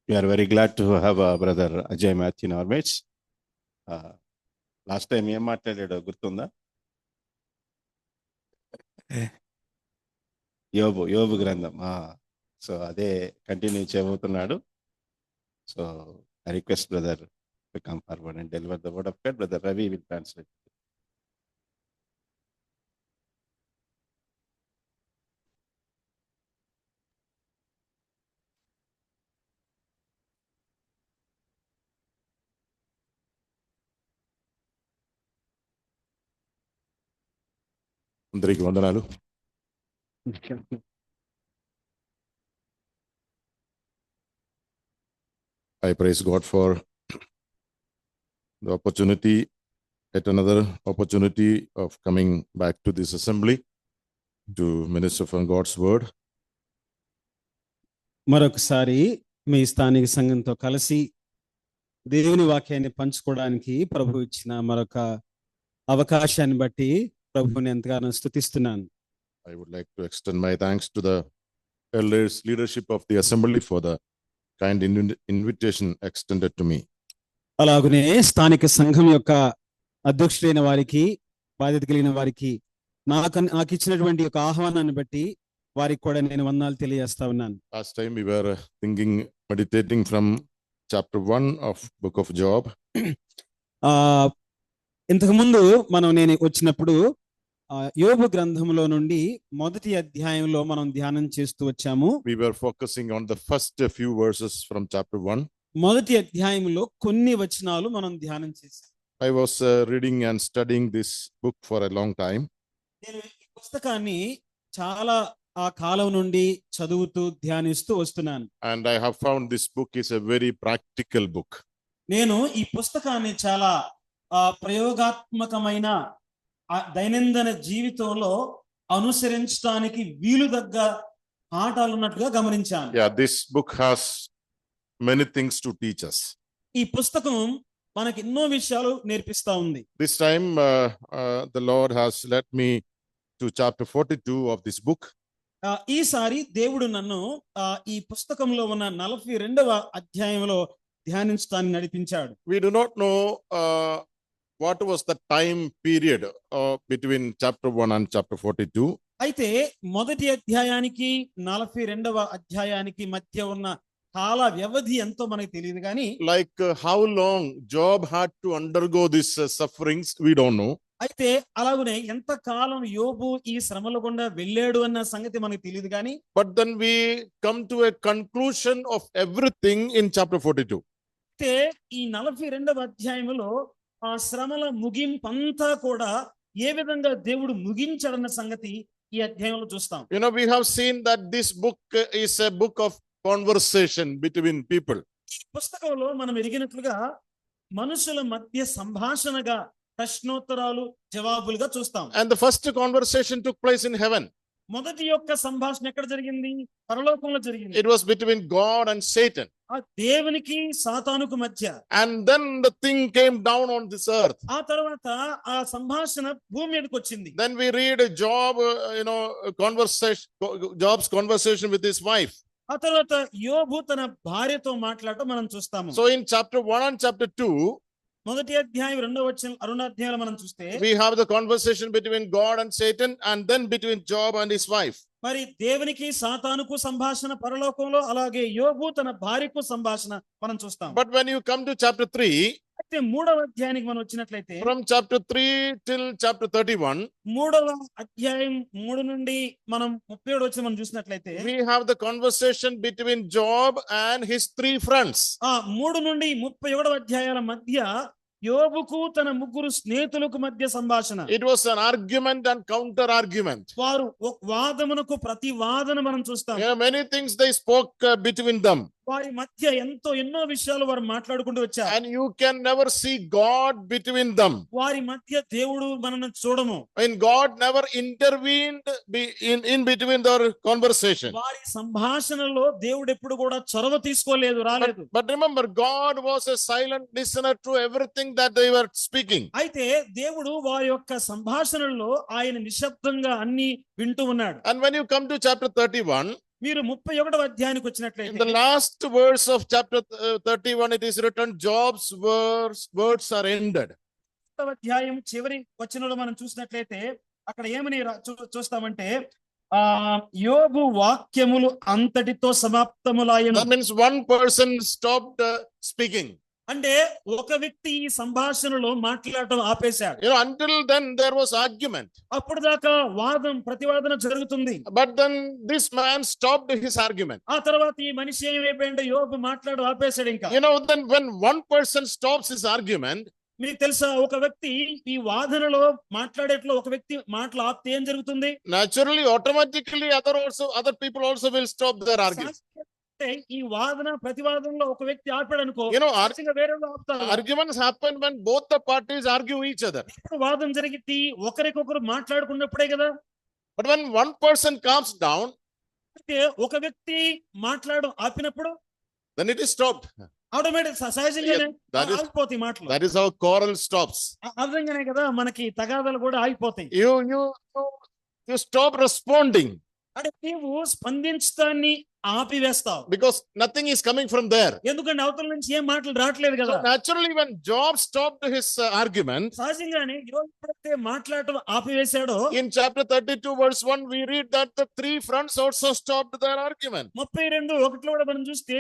We are very glad to have brother Ajay Mathew in our midst. Last time ఏం మాట్లాడాడో గుర్తుందా? యోబు గ్రంథం. So అదే కంటిన్యూ చేయబోతున్నాడు. So I request brother to come forward and deliver the word of God. Brother Ravi will translate. అందరికి వందనాలు. I praise God for the opportunity, yet another opportunity of coming back to this assembly to minister from God's word. మరొకసారి మీ స్థానిక సంఘంతో కలిసి దేవుని వాక్యాన్ని పంచుకోవడానికి ప్రభు ఇచ్చిన మరొక అవకాశాన్ని బట్టి ప్రభువుని ఎంతగానో స్తుతిస్తున్నాను. I would like to extend my thanks to the elders leadership of the assembly for the kind invitation extended to me. అలాగనే స్థానిక సంఘం యొక్క అధ్యక్షులైన వారికి, బాధ్యత కలిగిన వారికి నాకు ఇచ్చినటువంటి ఒక ఆహ్వానాన్ని బట్టి వారికి కూడా నేను వందనాలు తెలియజేస్తా ఉన్నాను. Last time we were meditating from chapter 1 of book of Job. ఇంతకు ముందు నేను వచ్చినప్పుడు యోబు గ్రంథంలో నుండి మొదటి అధ్యాయంలో మనం ధ్యానం చేస్తూ వచ్చాము. We were focusing on the first few verses from chapter 1. మొదటి అధ్యాయంలో కొన్ని వచనాలు మనం ధ్యానం చేశాం. I was reading and studying this book for a long time. నేను ఈ పుస్తకాన్ని చాలా ఆ కాలం నుండి చదువుతూ ధ్యానిస్తూ వస్తున్నాను. And I have found this book is a very practical book. నేను ఈ పుస్తకాన్ని చాలా ప్రయోగాత్మకమైన దైనందిన జీవితంలో అనుసరించడానికి వీలు దగ్గ పాఠాలు ఉన్నట్టుగా గమనించాను. Yeah, this book has many things to teach us. ఈ పుస్తకం మనకి ఎన్నో విషయాలు నేర్పిస్తా ఉంది. This time the Lord has led me to chapter 42 of this book. ఈసారి దేవుడు నన్ను ఈ పుస్తకంలో ఉన్న 42వ అధ్యాయంలో ధ్యానించడానికి నడిపించాడు. We do not know what was the time period between chapter 1 and chapter 42. అయితే మొదటి అధ్యాయానికి 42వ అధ్యాయానికి మధ్య ఉన్న కాల వ్యవధి ఎంతో మనకు తెలియదు కానీ, like how long Job had to undergo these sufferings, we don't know. అయితే అలాగనే ఎంత కాలం యోబు ఈ శ్రమల గుండా వెళ్ళాడు అన్న సంగతి మనకు తెలియదు కానీ, but then we come to a conclusion of everything in chapter 42. అయితే ఈ 42వ అధ్యాయంలో ఆ శ్రమల ముగింపంతా కూడా ఏ విధంగా దేవుడు ముగించాడన్న సంగతి ఈ అధ్యాయంలో చూస్తాం. You know, we have seen that this book is a book of conversation between people. ఈ పుస్తకంలో మనం ఎరిగినట్లుగా మనుషుల మధ్య సంభాషణగా ప్రశ్నోత్తరాలు జవాబులుగా చూస్తాం. And the first conversation took place in heaven. మొదటి యొక్క సంభాషణ ఎక్కడ జరిగింది? పరలోకంలో జరిగింది. It was between God and Satan. ఆ దేవునికి సాతానుకు మధ్య. And then the thing came down on this earth. ఆ తర్వాత ఆ సంభాషణ భూమి మీదకి వచ్చింది. Then we read Job, Job's conversation with his wife. ఆ తర్వాత యోబు తన భార్యతో మాట్లాడటం మనం చూస్తాము. So in chapter 1 and chapter 2, మొదటి అధ్యాయం రెండవ అధ్యాయాలు మనం చూస్తే we have the conversation between God and Satan, and then between Job and his wife. మరి దేవునికి సాతానుకు సంభాషణ పరలోకంలో, అలాగే యోబు తన భార్యకు సంభాషణ మనం చూస్తాం. But when you come to chapter 3, అయితే మూడవ అధ్యాయానికి మనం వచ్చినట్లయితే, from chapter 3 till chapter 31, మూడవ అధ్యాయం 3 నుండి మనం 37 వచ్చి మనం చూసినట్లయితే, we have the conversation between Job and his 3 friends. 3 నుండి 37వ అధ్యాయాల మధ్య యోబుకు తన ముగ్గురు స్నేహితులకు మధ్య సంభాషణ. It was an argument and counter argument. వారు వాదమునకు ప్రతి వాదన మనం చూస్తాం. Many things they spoke between them. వారి మధ్య ఎన్నో విషయాలు వారు మాట్లాడుకుంటూ వచ్చారు. And you can never see God between them. వారి మధ్య దేవుడు మనల్ని చూడము. And God never intervened in between their conversation. వారి సంభాషణలో దేవుడు ఎప్పుడు కూడా చొరవ తీసుకోలేదు, రాలేదు. But remember, God was a silent listener to everything that they were speaking. అయితే దేవుడు వారి యొక్క సంభాషణలో ఆయన నిశ్శబ్దంగా అన్ని వింటూ ఉన్నాడు. And when you come to chapter 31, మీరు 31వ అధ్యాయానికి In వచ్చినట్లయితే the last verse of chapter 31, it is written, Job's words are ended. 31వ అధ్యాయం చివరి వచనంలో మనం చూసినట్లయితే అక్కడ ఏమని చూస్తామంటే యోబు వాక్యములు అంతటితో సమాప్తములాయెను. That means one person stopped speaking. అంటే ఒక వ్యక్తి ఈ సంభాషణలో మాట్లాడటం ఆపేశాడు. Until then there was argument. అప్పుడు దాకా వాదం ప్రతివాదన జరుగుతుంది. But then this man stopped his argument. ఆ తర్వాత ఈ మనిషి ఏమైపోయిందో యోబు మాట్లాడు ఆపేశాడు. ఇంకా then when one person stops his argument, మీకు తెలుసా, ఒక వ్యక్తి ఈ వాదనలో మాట్లాడేట్లో ఒక వ్యక్తి మాటలు ఆపితే ఏం జరుగుతుంది? naturally, automatically other people also will stop their argument. ఈ వాదన ప్రతివాదనలో ఒక వ్యక్తి ఆపాడు అనుకో, వేరే arguments happen when both the parties argue each other. వాదన జరిగి ఒకరికొకరు మాట్లాడుకున్నప్పుడే కదా. But when one person calms down, ఒక వ్యక్తి మాట్లాడు ఆపినప్పుడు then it is stopped. Automatic సహజంగానే ఆగిపోతాయి మాటలు. That is how quarrel stops. అర్థంగానే కదా మనకి తగాదాలు కూడా ఆగిపోతాయి. You stop responding. అంటే నీవు స్పందించడాన్ని ఆపివేస్తావు. Because nothing is coming from there. ఎందుకంటే అవతల నుంచి ఏం మాటలు రావట్లేదు కదా. So naturally when Job stopped his argument, సహజంగానే ఎప్పుడైతే మాట్లాడటం ఆపివేశాడో, in chapter 32 verse 1 we read that the three friends also stopped their argument. 32:1 కూడా మనం చూస్తే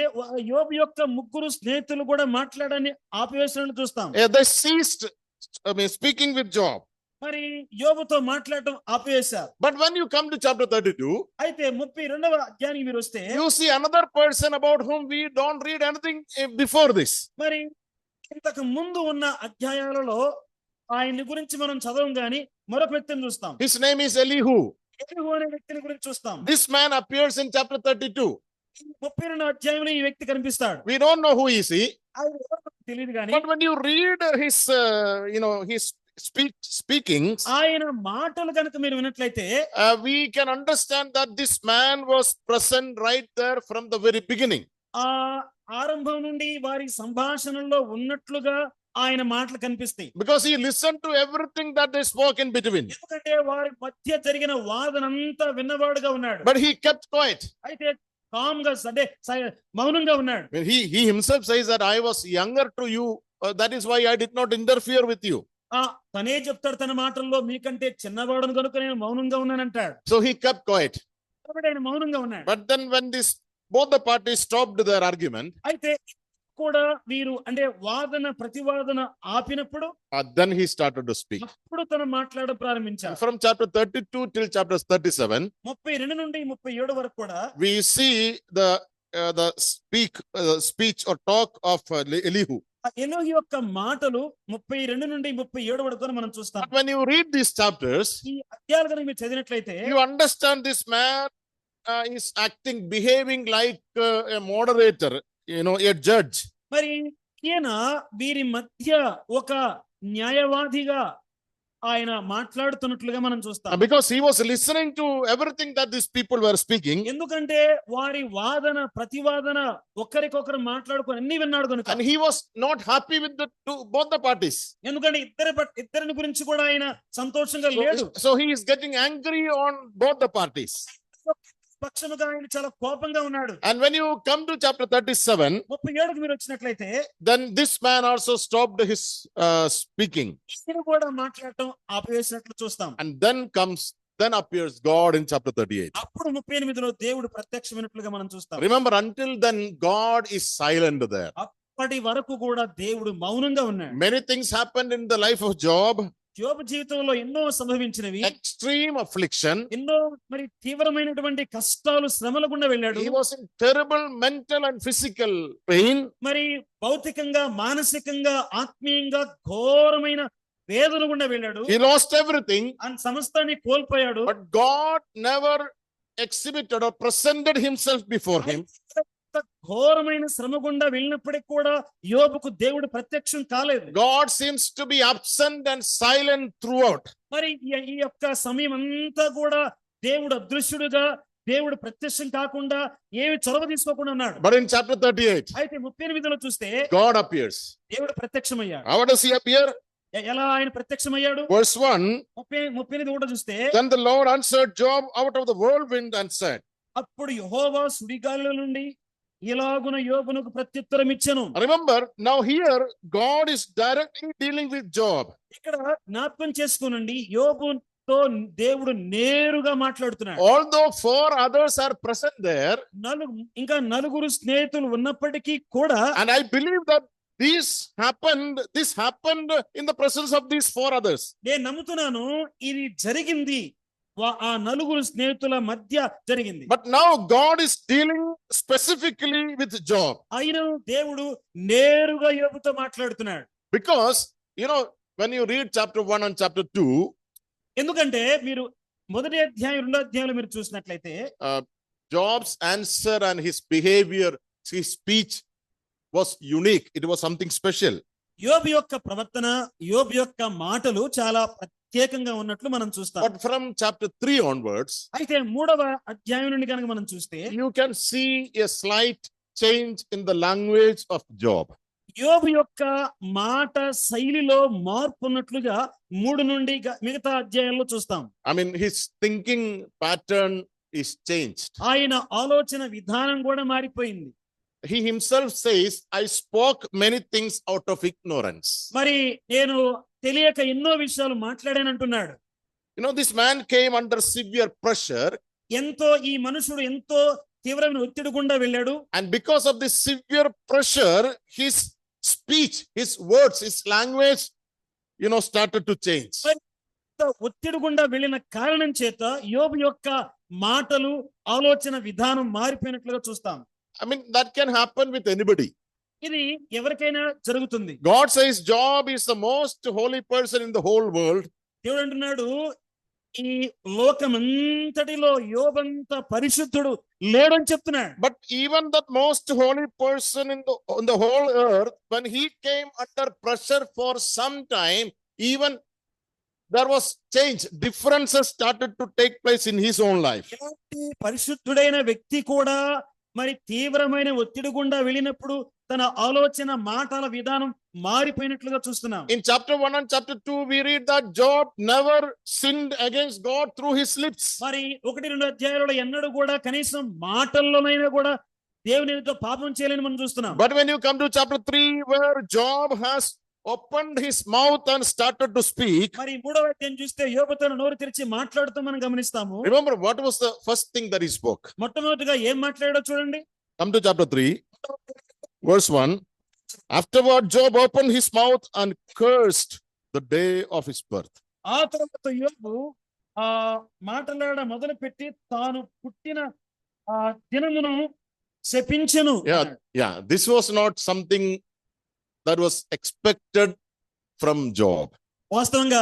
యోబు యొక్క ముగ్గురు స్నేహితులు కూడా మాట్లాడని ఆపివేసినట్లు చూస్తాం. They ceased speaking with Job. మరి యోబుతో మాట్లాడటం ఆపివేశారు. But when you come to chapter 32, అయితే 32వ అధ్యాయానికి మీరు వస్తే you see another person about whom we don't read anything before this. మరి ఇంతకు ముందు ఉన్న అధ్యాయాలలో ఆయన గురించి మనం చదవం గాని మరొక వ్యక్తిని చూస్తాం. His name is Elihu. Elihu అనే వ్యక్తిని గురించి చూస్తాం. This man appears in chapter 32. 32వ అధ్యాయంలో ఈ వ్యక్తి కనిపిస్తాడు. We don't know who is he. తెలియదు గాని But when you read his his speaking, ఆయన మాటలు కనుక మీరు విన్నట్లయితే we can understand that this man was present right there from the very beginning. ఆరంభం నుండి వారి సంభాషణలో ఉన్నట్లుగా ఆయన మాటలు కనిపిస్తాయి. Because he listened to everything that they spoke in between. ఎందుకంటే వారి మధ్య జరిగిన వాదనంతా విన్నవాడుగా ఉన్నాడు. But he kept quiet. అయితే కామ్ గా అంటే మౌనంగా ఉన్నాడు. He himself says that I was younger to you, that is why I did not interfere with you. తనే చెప్తాడు తన మాటల్లో, మీకంటే చిన్నవాడును కనుక నేను మౌనంగా ఉన్నానంటాడు. So he kept quiet. కాబట్టి ఆయన మౌనంగా ఉన్నాడు. But then when both the parties stopped their argument, అయితే కూడా వీరు అంటే వాదన ప్రతివాదన ఆపినప్పుడు then he started to speak. అప్పుడు తను మాట్లాడడం ప్రారంభించాడు. From chapter 32 till chapter 37, 32 నుండి 37 వరకు కూడా we see the speech or talk of Elihu. Elihu యొక్క మాటలు 32 నుండి 37 వరకు మనం చూస్తాం. When you read these chapters, ఈ అధ్యాయాలు కనుక మీరు చదివినట్లయితే you understand this man is behaving like a moderator, a judge. మరి ఈయన వీరి మధ్య ఒక న్యాయవాదిగా ఆయన మాట్లాడుతున్నట్లుగా మనం చూస్తాం. Because he was listening to everything that these people were speaking. ఎందుకంటే వారి వాదన ప్రతివాదన ఒకరికొకరు మాట్లాడుకొని అన్ని విన్నాడు కనుక. And he was not happy with both the parties. ఎందుకంటే ఇద్దరిని గురించి కూడా ఆయన సంతోషంగా లేడు. So he is getting angry on both the parties. పక్షముగా ఆయన చాలా కోపంగా ఉన్నాడు. And when you come to chapter 37, 37కి మీరు వచ్చినట్లయితే then this man also stopped his speaking. ఈయన కూడా మాట్లాడటం ఆపివేసినట్లు చూస్తాం. And then appears God in chapter 38. అప్పుడు 38లో దేవుడు ప్రత్యక్షమైనట్లుగా మనం చూస్తాం. Remember, until then God is silent there. అప్పటి వరకు కూడా దేవుడు మౌనంగా ఉన్నాడు. Many things happened in the life of Job. యోబు జీవితంలో ఎన్నో సంభవించినవి. Extreme affliction. ఎన్నో మరి తీవ్రమైనటువంటి కష్టాలు శ్రమల గుండా వెళ్ళాడు. He was in terrible mental and physical pain. మరి భౌతికంగా మానసికంగా ఆత్మీయంగా ఘోరమైన వేదన గుండా వెళ్ళాడు. He lost everything. సమస్తాన్ని కోల్పోయాడు. But God never exhibited or presented himself before him. ఘోరమైన శ్రమ గుండా వెళ్ళినప్పటికీ కూడా యోబుకు దేవుడు ప్రత్యక్షం కాలేదు. God seems to be absent and silent throughout. మరి ఈ యొక్క సమయం అంతా కూడా దేవుడు అదృశ్యుడుగా, దేవుడు ప్రత్యక్షం కాకుండా ఏమి చొరవ తీసుకోకుండా ఉన్నాడు. But in chapter 38, అయితే 38లో చూస్తే God appears. దేవుడు ప్రత్యక్షమయ్యాడు. How does he appear? ఎలా ఆయన ప్రత్యక్షమయ్యాడు? Verse 1, 38 కూడా చూస్తే then the Lord answered Job out of the whirlwind and said. అప్పుడు యెహోవా సుడిగాలిలో నుండి ఇలాగున యోబునకు ప్రత్యుత్తరం ఇచ్చెను. Remember, now here God is directly dealing with Job. ఇక్కడ జ్ఞాపకం చేసుకోనండి, యోబుతో దేవుడు నేరుగా మాట్లాడుతున్నాడు. Although four others are present there, ఇంకా నలుగురు స్నేహితులు ఉన్నప్పటికీ కూడా, and I believe that this happened in the presence of these four others. నేను నమ్ముతున్నాను ఇది జరిగింది ఆ నలుగురు స్నేహితుల మధ్య జరిగింది. But now God is dealing specifically with Job. అయిన దేవుడు నేరుగా యోబుతో మాట్లాడుతున్నాడు. Because, when you read chapter 1 and chapter 2, ఎందుకంటే మీరు మొదటి అధ్యాయం రెండో అధ్యాయంలో మీరు చూసినట్లయితే Job's answer and his behavior, his speech was unique. It was something special. యోబు యొక్క ప్రవర్తన, యోబు యొక్క మాటలు చాలా ప్రత్యేకంగా ఉన్నట్లు మనం చూస్తాం. But from chapter 3 onwards, అయితే మూడవ అధ్యాయం నుండి కనుక మనం చూస్తే you can see a slight change in the language of Job. యోబు యొక్క మాట శైలిలో మార్పు ఉన్నట్లుగా 3 నుండి మిగతా అధ్యాయాల్లో చూస్తాం. I mean, his thinking pattern is changed. ఆయన ఆలోచన విధానం కూడా మారిపోయింది. He himself says, I spoke many things out of ignorance. మరి నేను తెలియక ఎన్నో విషయాలు మాట్లాడానంటున్నాడు. This man came under severe pressure. ఈ మనుషుడు ఎంతో తీవ్రమైన ఒత్తిడి గుండా వెళ్ళాడు. And because of this severe pressure, his speech, his words, his language, started to change. ఒత్తిడి గుండా వెళ్ళిన కారణం చేత యోబు యొక్క మాటలు, ఆలోచన విధానం మారిపోయినట్లుగా చూస్తాం. I mean, that can happen with anybody. ఇది ఎవరికైనా జరుగుతుంది. God says Job is the most holy person in the whole world. దేవుడు అంటున్నాడు, ఈ లోకమంతటిలో యోబంత పరిశుద్ధుడు లేడని చెప్తున్నాడు. But even that most holy person in the whole earth, when he came under pressure for some time, even there was change. Differences started to take place in his own life. పరిశుద్ధుడైన వ్యక్తి కూడా మరి తీవ్రమైన ఒత్తిడి గుండా వెళ్ళినప్పుడు తన ఆలోచన, మాటల విధానం మారిపోయినట్లుగా చూస్తున్నాం. In chapter 1 and chapter 2, we read that Job never sinned against God through his lips. మరి 1-2 అధ్యాయాలలో ఎన్నడూ కూడా కనీసం మాటల్లోనైనా కూడా దేవుని ఎదుట పాపం చేయలేని మనం చూస్తున్నాం. But when you come to chapter 3, where Job has opened his mouth and started to speak, మరి 3వ అధ్యాయం చూస్తే యోబు తన నోరు తెరిచి మాట్లాడుతూ మనం గమనిస్తాము. remember what was the first thing that he spoke? మొట్టమొదటిగా ఏం మాట్లాడాడో చూడండి. Come to chapter 3, verse 1. Afterward, Job opened his mouth and cursed the day of his birth. ఆ తర్వాత యోబు మాట్లాడ మొదలుపెట్టి తాను పుట్టిన దినమును శపించెను. Yeah, this was not something that was expected from Job. వాస్తవంగా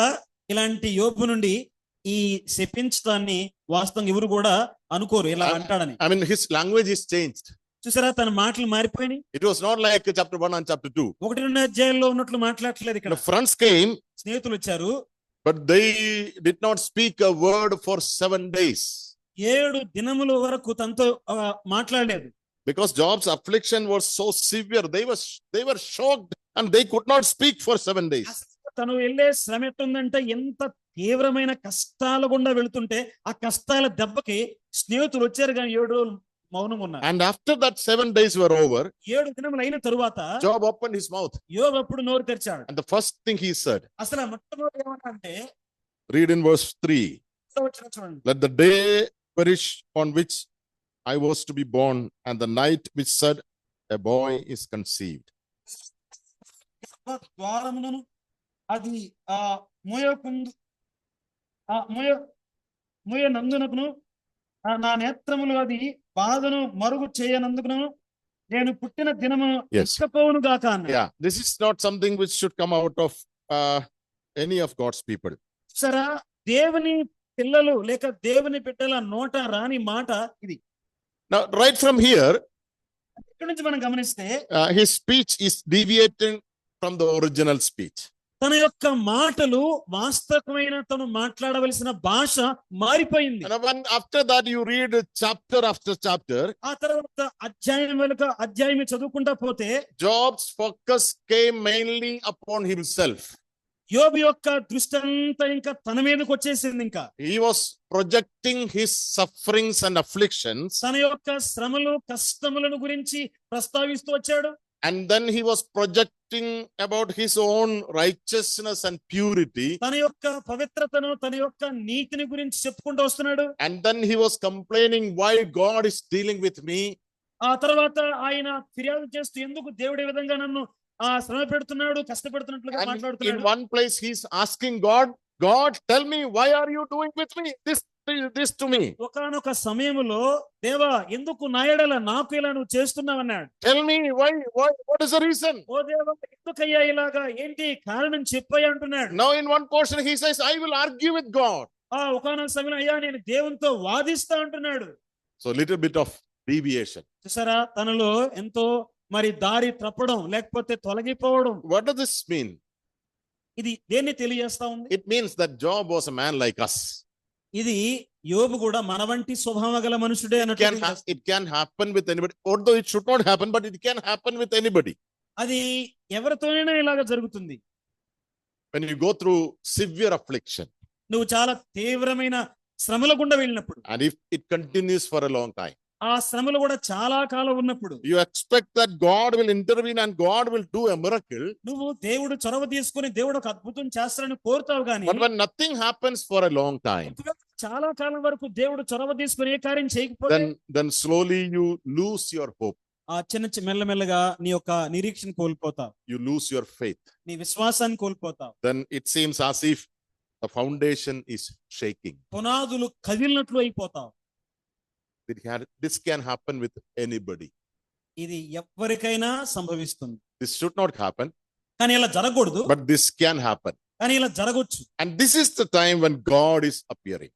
ఇలాంటి యోబు నుండి ఈ శపించడాన్ని వాస్తవంగా ఎవరు కూడా అనుకోరు ఇలా అంటాడని. I mean, his language is changed. చూసారా, తన మాటలు మారిపోయినాయి. It was not like chapter 1 and chapter 2. 1-2 అధ్యాయంలో ఉన్నట్లు మాట్లాడట్లేదు ఇక్కడ. The friends came, స్నేహితులు వచ్చారు, but they did not speak a word for 7 days. 7 దినముల వరకు తనతో మాట్లాడలేదు. Because Job's affliction was so severe, they were shocked and they could not speak for 7 days. తను వెళ్ళే శ్రమ ఎట్టుందంటే ఎంత తీవ్రమైన కష్టాల గుండా వెళుతుంటే ఆ కష్టాల దెబ్బకి స్నేహితులు వచ్చారు కానీ 7 రోజులు మౌనంగా ఉన్నారు. And after that 7 days were over, 7 దినములు అయిన తరువాత Job opened his mouth. యోబు అప్పుడు నోరు తెరిచాడు. And the first thing he said, అసలు మొట్టమొదటి ఏమన్నాడంటే, read in verse 3. చూడండి. Let the day perish on which I was to be born, and the night which said a boy is conceived. ద్వారములను అది మోయనందునకును నా నేత్రములు అది బాధను మరుగు చేయనందుకును నేను పుట్టిన దినము ఇష్టపోవును గాక అన్నాడు. Yeah, this is not something which should come out of any of God's people. సరా, దేవుని పిల్లలు లేక దేవుని బిడ్డల నోట రాని మాట ఇది. Now, right from here, ఇక్కడ నుంచి మనం గమనిస్తే his speech is deviating from the original speech. తన యొక్క మాటలు వాస్తవమైన తను మాట్లాడవలసిన భాష మారిపోయింది. And after that you read chapter after chapter, ఆ తర్వాత అధ్యాయం వెనుక అధ్యాయం చదువుకుంటా పోతే Job's focus came mainly upon himself. యోబు యొక్క దృష్టి అంతా ఇంకా తన మీదకి వచ్చేసింది. ఇంకా He was projecting his sufferings and afflictions, తన యొక్క శ్రమలు కష్టములను గురించి ప్రస్తావిస్తూ వచ్చాడు. and then he was projecting about his own righteousness and purity, తన యొక్క పవిత్రతను తన యొక్క నీతిని గురించి చెప్పుకుంటూ వస్తున్నాడు. and then he was complaining why God is dealing with me. ఆ తర్వాత ఆయన ఫిర్యాదు చేస్తూ ఎందుకు దేవుడు ఈ విధంగా నన్ను శ్రమ పెడుతున్నాడు, కష్టపెడుతున్నట్లుగా And in మాట్లాడుతున్నాడు. one place he's asking God, tell me, why are you doing with me this to me? ఒకానొక సమయంలో దేవా ఎందుకు నా యెడల నాకు ఇలా నువ్వు చేస్తున్నావు అన్నాడు. Tell me why, what is the reason? ఓ దేవా ఎందుకయ్యా ఇలాగా, ఏంటి కారణం చెప్పయ్యా అంటున్నాడు. Now in one portion he says, I will argue with God. ఒకానొక సమయంలో అయ్యా నేను దేవునితో వాదిస్తా అంటున్నాడు. So little bit of deviation. చూసారా, తనలో ఎంతో మరి దారి తప్పడం లేకపోతే తొలగిపోవడం. What does this mean? ఇది దేన్ని తెలియజేస్తా ఉంది? It means that Job was a man like us. ఇది యోబు కూడా మన వంటి స్వభావ గల మనుషుడే అన్నట్టు. It can happen with anybody, although it should not happen, but it can happen with anybody. అది ఎవరితోనైనా ఇలాగ జరుగుతుంది. When you go through severe affliction, నువ్వు చాలా తీవ్రమైన శ్రమల గుండా వెళ్ళినప్పుడు, and if it continues for a long time, ఆ శ్రమలు కూడా చాలా కాలం ఉన్నప్పుడు you expect that God will intervene and God will do a miracle. నువ్వు దేవుడు చొరవ తీసుకుని దేవుడు ఒక అద్భుతం చేస్తాడని కోరుతావు గాని, But when nothing happens for a long time, చాలా కాలం వరకు దేవుడు చొరవ తీసుకుని ఏ కార్యం చేయకపోతే, then slowly you lose your hope. ఆ మెల్లమెల్లగా నీ యొక్క నిరీక్షణ కోల్పోతావు, You lose your faith. నీ విశ్వాసాన్ని కోల్పోతావు. Then it seems as if the foundation is shaking. పునాదులు కదిలినట్లు అయిపోతావు. This can happen with anybody. ఇది ఎవరికైనా సంభవిస్తుంది. This should not happen, కానీ ఇలా జరగకూడదు, but this can happen. కానీ ఇలా జరగొచ్చు. And this is the time when God is appearing.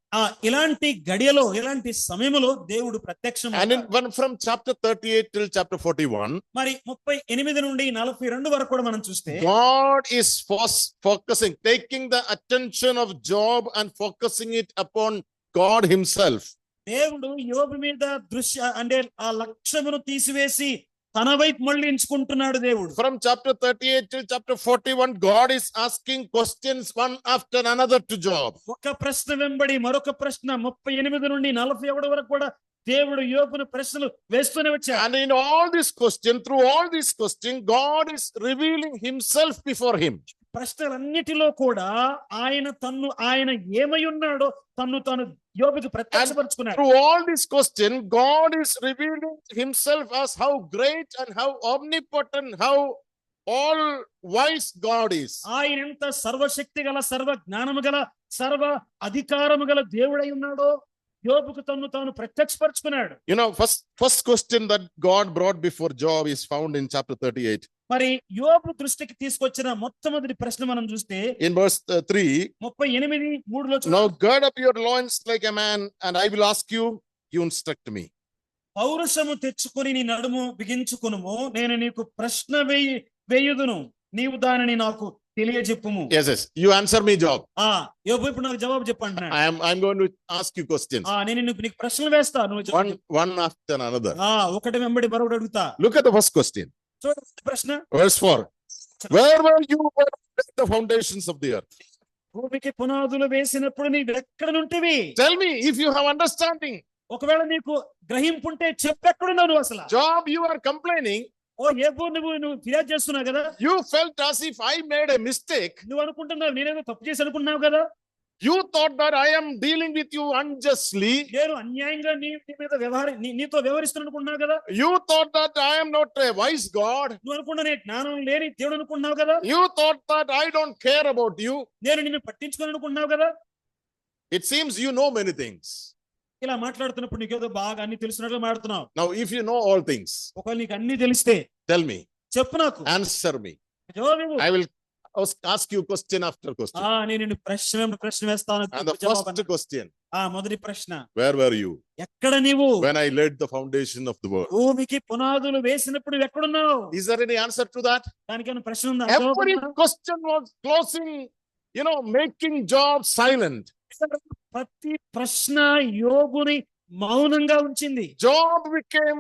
ఇలాంటి గడియలో ఇలాంటి సమయంలో దేవుడు ప్రత్యక్షం. And from chapter 38 till chapter 41, మరి 38 నుండి 42 వరకు కూడా మనం చూస్తే, God is focusing, taking the attention of Job and focusing it upon God himself. దేవుడు యోబు మీద దృశ్య అంటే ఆ లక్ష్యమును తీసివేసి తన వైపు మళ్ళించుకుంటున్నాడు దేవుడు. From chapter 38 till chapter 41, God is asking questions one after another to Job. ఒక ప్రశ్న వెంబడి మరొక ప్రశ్న 38 నుండి 41 వరకు కూడా దేవుడు యోబును ప్రశ్నలు వేస్తూనే వచ్చాడు. And in all this question, through all this question, God is revealing himself before him. ప్రశ్నలన్నిటిలో కూడా ఆయన ఏమై ఉన్నాడో తను యోబుకు ప్రత్యక్షపరుచుకున్నాడు. Through all this question, God is revealing himself as how great and how omnipotent, how all wise God is. ఆయన ఎంత సర్వశక్తి గల, సర్వ జ్ఞానము గల, సర్వ అధికారము గల దేవుడై ఉన్నాడో యోబుకు తాను ప్రత్యక్షపరుచుకున్నాడు. You know, first question that God brought before Job is found in chapter 38. మరి యోబు దృష్టికి తీసుకొచ్చిన మొట్టమొదటి ప్రశ్న మనం చూస్తే in verse 3, 38:3లో now gird up your loins like a man, and I will ask you instruct me. పౌరుషము తెచ్చుకొని నీ నడుము బిగించుకొనుము, నేను నీకు ప్రశ్న వేయుదును, నీవు దానిని నాకు తెలియజెప్పుము. Yes, you answer me, Job. యోబు ఇప్పుడు నాకు జవాబు చెప్పండి. I'm going to ask you questions. నేను నీకు ప్రశ్నలు వేస్తా, నువ్వు one after another. ఒకటి వెంబడి మరొకటి అడుగుతా. Look at the first question. ప్రశ్న verse 4, where were you when I laid the foundations of the earth? భూమికి పునాదులు వేసినప్పుడు నీవు ఎక్కడ నుంటివి? Tell me if you have understanding. ఒకవేళ నీకు గ్రహింపుంటే చెప్పెక్కడున్నావు నువ్వు అసలు? Job, you are complaining. యోబు నువ్వు ఫిర్యాదు చేస్తున్నావు కదా. You felt as if I made a mistake. నువ్వు అనుకుంటున్నావు నేనేదో తప్పు చేసి అనుకుంటున్నావు కదా. You thought that I am dealing with you unjustly. నేను అన్యాయంగా నీ మీద నీతో వ్యవహరిస్తున్నాను అనుకుంటున్నావు కదా. You thought that I am not a wise God. నువ్వు అనుకున్నా నేను జ్ఞానం లేని దేవుడు అనుకుంటున్నావు కదా. You thought that I don't care about you. నేను నిన్ను పట్టించుకోను అనుకుంటున్నావు కదా. It seems you know many things. ఇలా మాట్లాడుతున్నప్పుడు నీకేదో బాగా అన్ని తెలిసినట్లు మాట్లాడుతున్నావు. Now if you know all things, ఒకవేళ నీకు అన్ని తెలిస్తే tell me. చెప్పు నాకు. Answer me. I will ask you question after question. నేను నిన్ను ప్రశ్న వేస్తాను. And the first question, మొదటి ప్రశ్న, where were you ఎక్కడ నీవు when I laid the foundation of the world? భూమికి పునాదులు వేసినప్పుడు ఎక్కడున్నావు? Is there any answer to that? దానికి ఏమైనా ప్రశ్న ఉందా? Every question was closing, making Job silent. ప్రతి ప్రశ్న యోబుని మౌనంగా ఉంచింది. Job became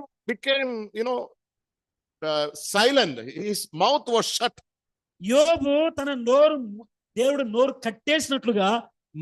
silent. His mouth was shut. యోబు తన నోరు దేవుడు నోరు కట్టేసినట్లుగా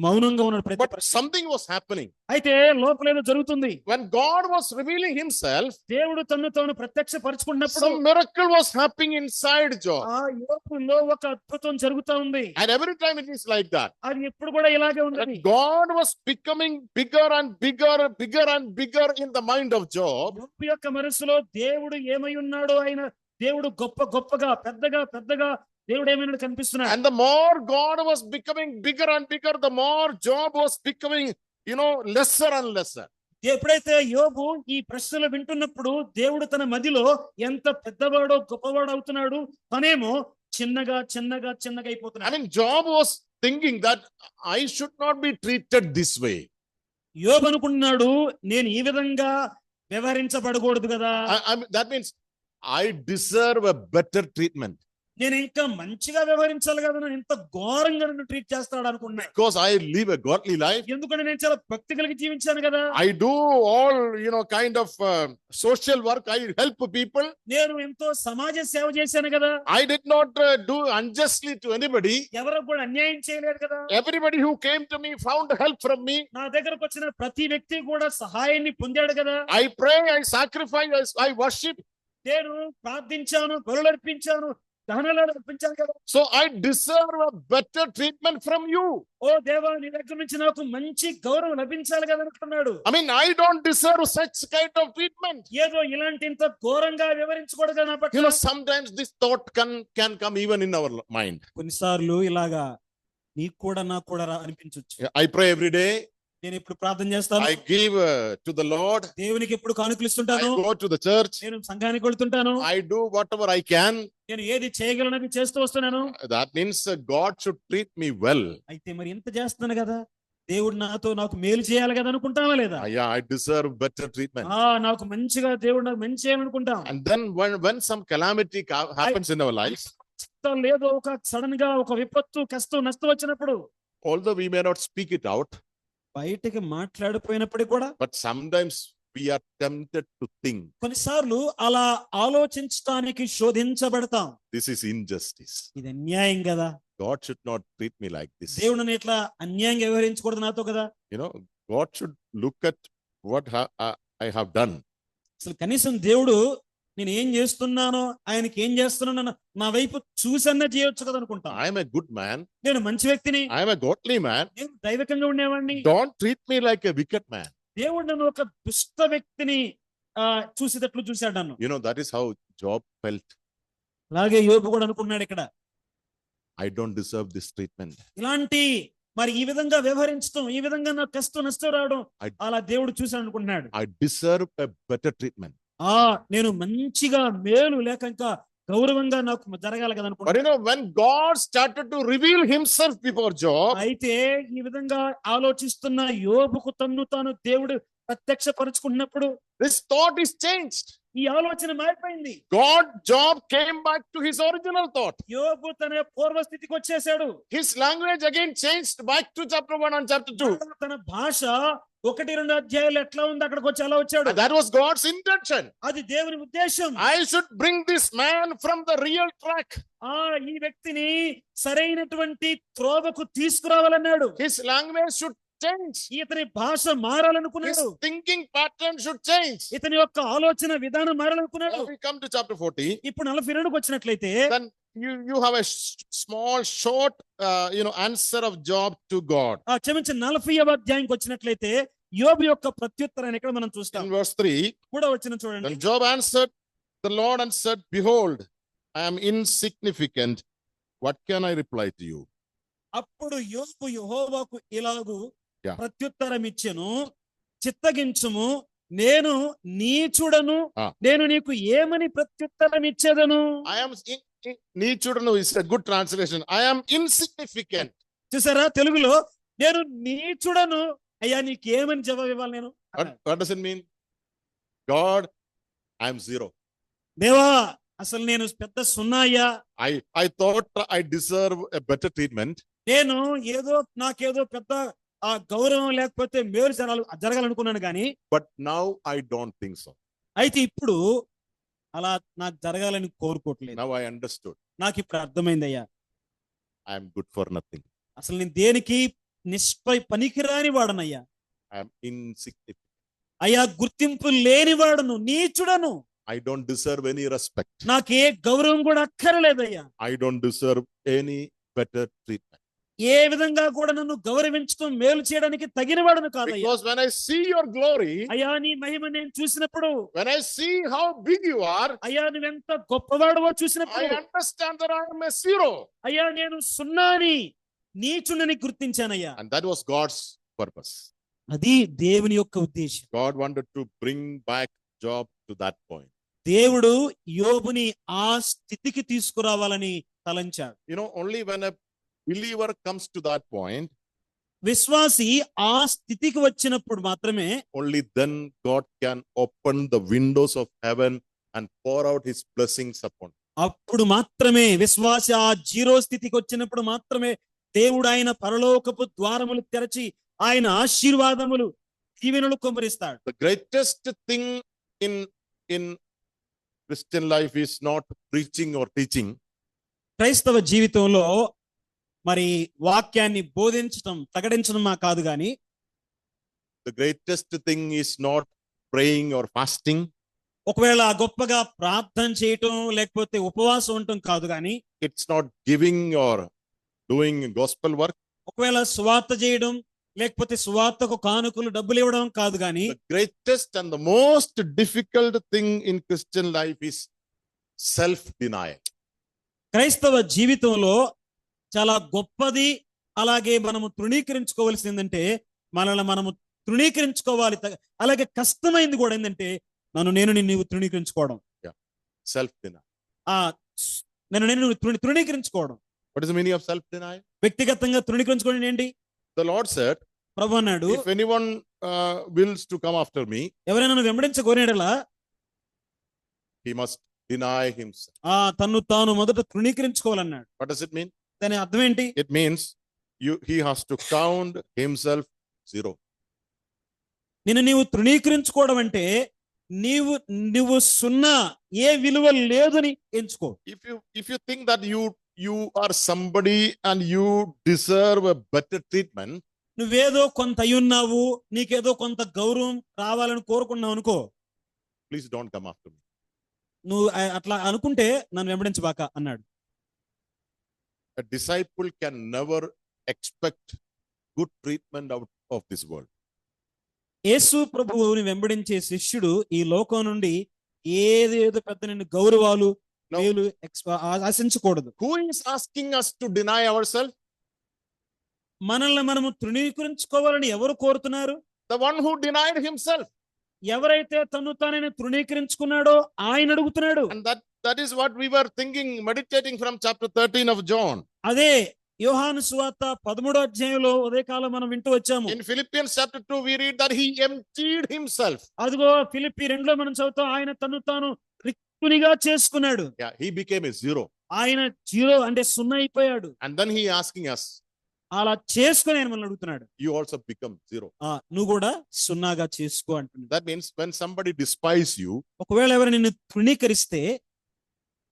మౌనంగా ఉన్నాడు ప్రతి But something was happening. అయితే లోపల ఏదో జరుగుతుంది. When God was revealing himself, దేవుడు తన్ను తాను ప్రత్యక్షపరచుకున్నప్పుడు some miracle was happening inside Job. ఆ యోబులో ఒక అద్భుతం జరుగుతా ఉంది. And every time it is like that. అది ఎప్పుడు కూడా ఇలాగే ఉంది. God was becoming bigger and bigger, bigger and bigger in the mind of Job. యోబు యొక్క మనసులో దేవుడు ఏమై ఉన్నాడో ఆయన దేవుడు గొప్పగా పెద్దగా దేవుడు ఏమైనా కనిపిస్తున్నాడు. And the more God was becoming bigger and bigger, the more Job was becoming, lesser and lesser. ఎప్పుడైతే యోబు ఈ ప్రశ్నలు వింటున్నప్పుడు దేవుడు తన మదిలో ఎంత పెద్దవాడో గొప్పవాడో అవుతున్నాడు, తనేమో చిన్నగా అయిపోతున్నాడు. I mean, Job was thinking that I should not be treated this way. యోబు అనుకున్నాడు, నేను ఈ విధంగా వ్యవహరించబడకూడదు కదా. That means I deserve a better treatment. నేను ఇంకా మంచిగా వ్యవహరించాలి కదా, నన్ను ఇంత ఘోరంగా నన్ను ట్రీట్ చేస్తాడు అనుకున్నా. Because I live a godly life. ఎందుకంటే నేను చాలా భక్తి కలిగి జీవించాను కదా. I do all, kind of social work. I help people. నేను ఎంతో సమాజ సేవ చేశాను కదా. I did not do unjustly to anybody. ఎవరికి కూడా అన్యాయం చేయలేదు కదా. Everybody who came to me found help from me. నా దగ్గరకు వచ్చిన ప్రతి వ్యక్తి కూడా సహాయాన్ని పొందాడు కదా. I pray, I sacrifice, I worship. నేను ప్రార్థించాను, బలులు అర్పించాను, దహనాలు అర్పించాను కదా. So I deserve a better treatment from you. ఓ దేవా, నీ దగ్గర నుంచి నాకు మంచి గౌరవం లభించాలి కదా అనుకున్నాడు. I mean, I don't deserve such kind of treatment. ఏదో ఇలాంటి ఇంత ఘోరంగా వివరించకూడదు నా పట్ల. Sometimes this thought can come even in our mind. కొన్నిసార్లు ఇలాగా నీకు కూడా నాకు కూడా అనిపించవచ్చు. I pray every day. నేను ఇప్పుడు ప్రార్థన చేస్తాను. I give to the Lord. దేవునికి ఎప్పుడు కానుకలు ఇస్తుంటాను. I go to the church. నేను సంఘానికి వెళ్తుంటాను. I do whatever I can. నేను ఏది చేయగలనది చేస్తూ వస్తున్నాను. That means God should treat me well. అయితే మరి ఇంత చేస్తున్నాను కదా, దేవుడు నాకు మేలు చేయాలి కదా అనుకుంటావా లేదా? Yeah, I deserve better treatment. నాకు మంచిగా దేవుడు నాకు మంచి చేయాలనుకుంటాం. And then when some calamity happens in our lives, లేదో ఒక సడన్ గా ఒక విపత్తు, కష్టం, నష్టం వచ్చినప్పుడు, although we may not speak it out, బయటకి మాట్లాడిపోయినప్పుడు కూడా, but sometimes we are tempted to think, కొన్నిసార్లు అలా ఆలోచించడానికి శోధించబడతాం. this is injustice. ఇది అన్యాయం కదా. God should not treat me like this. దేవుడు నన్ను ఇట్లా అన్యాయంగా వ్యవహరించకూడదు నాతో కదా. God should look at what I have done. అసలు కనీసం దేవుడు నేను ఏం చేస్తున్నానో, ఆయనకి ఏం చేస్తున్నానో నా వైపు చూసన్నా చేయొచ్చు కదా అనుకుంటా. I am a good man. నేను మంచి వ్యక్తిని. I am a godly man. నేను దైవికంగా ఉండేవాడిని. Don't treat me like a wicked man. దేవుడు నన్ను ఒక దుష్ట వ్యక్తిని చూసేటట్లు చూశాడు నన్ను. That is how Job felt. అలాగే యోబు కూడా అనుకున్నాడు ఇక్కడ, I don't deserve this treatment. ఇలాంటి మరి ఈ విధంగా వ్యవహరించడం, ఈ విధంగా నాకు కష్టం నష్టం రావడం అలా దేవుడు చూశాడు అనుకుంటున్నాడు. I deserve a better treatment. నేను మంచిగా మేలు లేక ఇంకా గౌరవంగా నాకు జరగాలి కదా అనుకుంటున్నాడు. But when God started to reveal himself before Job, అయితే ఈ విధంగా ఆలోచిస్తున్న యోబుకు తన్ను తాను దేవుడు ప్రత్యక్షపరుచుకున్నప్పుడు this thought is changed. ఈ ఆలోచన మారిపోయింది. Job came back to his original thought. యోబు తన పూర్వస్థితికి వచ్చేసాడు. His language again changed back to chapter 1 and chapter 2. తన భాష 1-2 అధ్యాయాలు ఎట్లా ఉంది అక్కడికి వచ్చి అలా వచ్చాడు. And that was God's intention. అది దేవుని ఉద్దేశం. I should bring this man from the real track. ఈ వ్యక్తిని సరైనటువంటి త్రోవకు తీసుకురావాలన్నాడు. His language should change. ఇతని భాష మారాలనుకున్నాడు. His thinking pattern should change. ఇతని యొక్క ఆలోచన విధానం మారాలనుకున్నాడు. Now we come to chapter 40. ఇప్పుడు 42కి వచ్చినట్లయితే then you have a small short answer of Job to God. క్షమించి 40వ అధ్యాయంకి వచ్చినట్లయితే యోబు యొక్క ప్రత్యుత్తరాన్ని ఇక్కడ మనం చూస్తాం. In verse 3, కూడా వచ్చిన చూడండి. then Job answered the Lord and said, behold, I am insignificant. What can I reply to you? అప్పుడు యోబు యెహోవాకు ఇలాగు Yeah. ప్రత్యుత్తరం ఇచ్చెను, చిత్తగించుము, నేను నీచుడను, నేను నీకు ఏమని ప్రత్యుత్తరం ఇచ్చేదను? I am నీచుడను is a good translation. I am insignificant. చూసారా తెలుగులో, నేను నీచుడను, అయ్యా నీకేమని జవాబు ఇవ్వాలి నేను? What does it mean? God, I am zero. దేవా, అసలు నేను పెద్ద సున్నా అయ్యా. I thought I deserve a better treatment. నేను నాకేదో పెద్ద గౌరవం లేకపోతే మేలు జరగాలనుకున్నాను కానీ, but now I don't think so. అయితే ఇప్పుడు అలా నాకు జరగాలని కోరుకోవట్లేదు. Now I understood. నాకు ఇప్పుడు అర్థమైంది అయ్యా. I am good for nothing. అసలు నేను దేనికి పనికిరాని వాడనయ్యా, I am insignificant. అయ్యా గుర్తింపు లేనివాడును, నీచుడను, I don't deserve any respect. నాకే గౌరవం కూడా అక్కర్లేదయ్యా, I don't deserve any better treatment. ఏ విధంగా కూడా నన్ను గౌరవించడం, మేలు చేయడానికి తగిన వాడను కాదయ్యా. Because when I see your glory, అయ్యా నీ మహిమ నేను చూసినప్పుడు, when I see how big you are, అయ్యా నువ్వెంత గొప్పవాడవో I చూసినప్పుడు, understand that I am a zero. అయ్యా నేను సున్నాని, నీచుండని గుర్తించానయ్యా. And that was God's purpose. అది దేవుని యొక్క ఉద్దేశం. God wanted to bring back Job to that point. దేవుడు యోబుని ఆ స్థితికి తీసుకురావాలని తలంచాడు. You know, only when a believer comes to that point, విశ్వాసి ఆ స్థితికి వచ్చినప్పుడు మాత్రమే, only then God can open the windows of heaven and pour out his blessings upon him. అప్పుడు మాత్రమే విశ్వాసి ఆ జీరో స్థితికి వచ్చినప్పుడు మాత్రమే దేవుడు ఆయన పరలోకపు ద్వారములు తెరచి ఆయన ఆశీర్వాదములు, దీవెనలు కుమ్మరిస్తాడు. The greatest thing in Christian life is not preaching or teaching. క్రైస్తవ జీవితంలో మరి వాక్యాన్ని బోధించడం, ప్రకటించడం కాదు గాని, The greatest thing is not praying or fasting. ఒకవేళ గొప్పగా ప్రార్థన చేయటం లేకపోతే ఉపవాసం ఉండటం కాదు గాని, It's not giving or doing gospel work. ఒకవేళ సువార్త చేయడం లేకపోతే సువార్తకు కానుకలు డబ్బులు ఇవ్వడం కాదు గాని, The greatest and the most difficult thing in Christian life is self-denial. క్రైస్తవ జీవితంలో చాలా గొప్పది, అలాగే మనము తృణీకరించుకోవాల్సింది ఏంటంటే మనల్ని మనము తృణీకరించుకోవాలి. అలాగే కష్టమైంది కూడా ఏంటంటే నీవు తృణీకరించుకోవడం. Self-denial. నేను తృణీకరించుకోవడం. What is the meaning of self-denial? వ్యక్తిగతంగా తృణీకరించుకోవడం ఏంటి? The Lord said, ప్రభు అన్నాడు, if anyone wills to come after me, ఎవరైనా నన్ను వెంబడించగోరేడలా he must deny himself. తన్ను తాను మొదట తృణీకరించుకోవాలన్నాడు. What does it mean? దాని అర్థం ఏంటి? It means he has to count himself zero. నీవు తృణీకరించుకోవడం అంటే నువ్వు సున్నా, ఏ విలువ లేదని ఎంచుకో. If you think that you are somebody and you deserve a better treatment, నువ్వేదో కొంత అయ్యున్నావు, నీకేదో కొంత గౌరవం రావాలని కోరుకున్నావు అనుకో, please don't come after me. నువ్వు అట్లా అనుకుంటే నన్ను వెంబడించబాక అన్నాడు. A disciple can never expect good treatment out of this world. యేసు ప్రభువుని వెంబడించే శిష్యుడు ఈ లోకం నుండి ఏదేదో పెద్ద నిన్ను గౌరవాలు ఆశించకూడదు. Who is asking us to deny ourselves? మనల్ని మనము తృణీకరించుకోవాలని ఎవరు కోరుతున్నారు? The one who denied himself. ఎవరైతే తను తానైనా తృణీకరించుకున్నాడో ఆయన అడుగుతున్నాడు. And that is what we were thinking, meditating from chapter 13 of John. అదే యోహాను సువార్త 13వ అధ్యాయంలో ఉదయకాలం మనం వింటూ వచ్చాము. In Philippians chapter 2 we read that he emptied himself. అదిగో ఫిలిప్పీ 2లో మనం చదువుతాం, ఆయన తను తాను రిక్తునిగా చేసుకున్నాడు. Yeah, he became a zero. ఆయన జీరో అంటే సున్నా అయిపోయాడు. And then he asking us, అలా చేసుకుని ఆయన మనల్ని అడుగుతున్నాడు, you also become zero. నువ్వు కూడా సున్నాగా చేసుకో అంటున్నాడు. That means when somebody despise you, ఒకవేళ ఎవరు నిన్ను తృణీకరిస్తే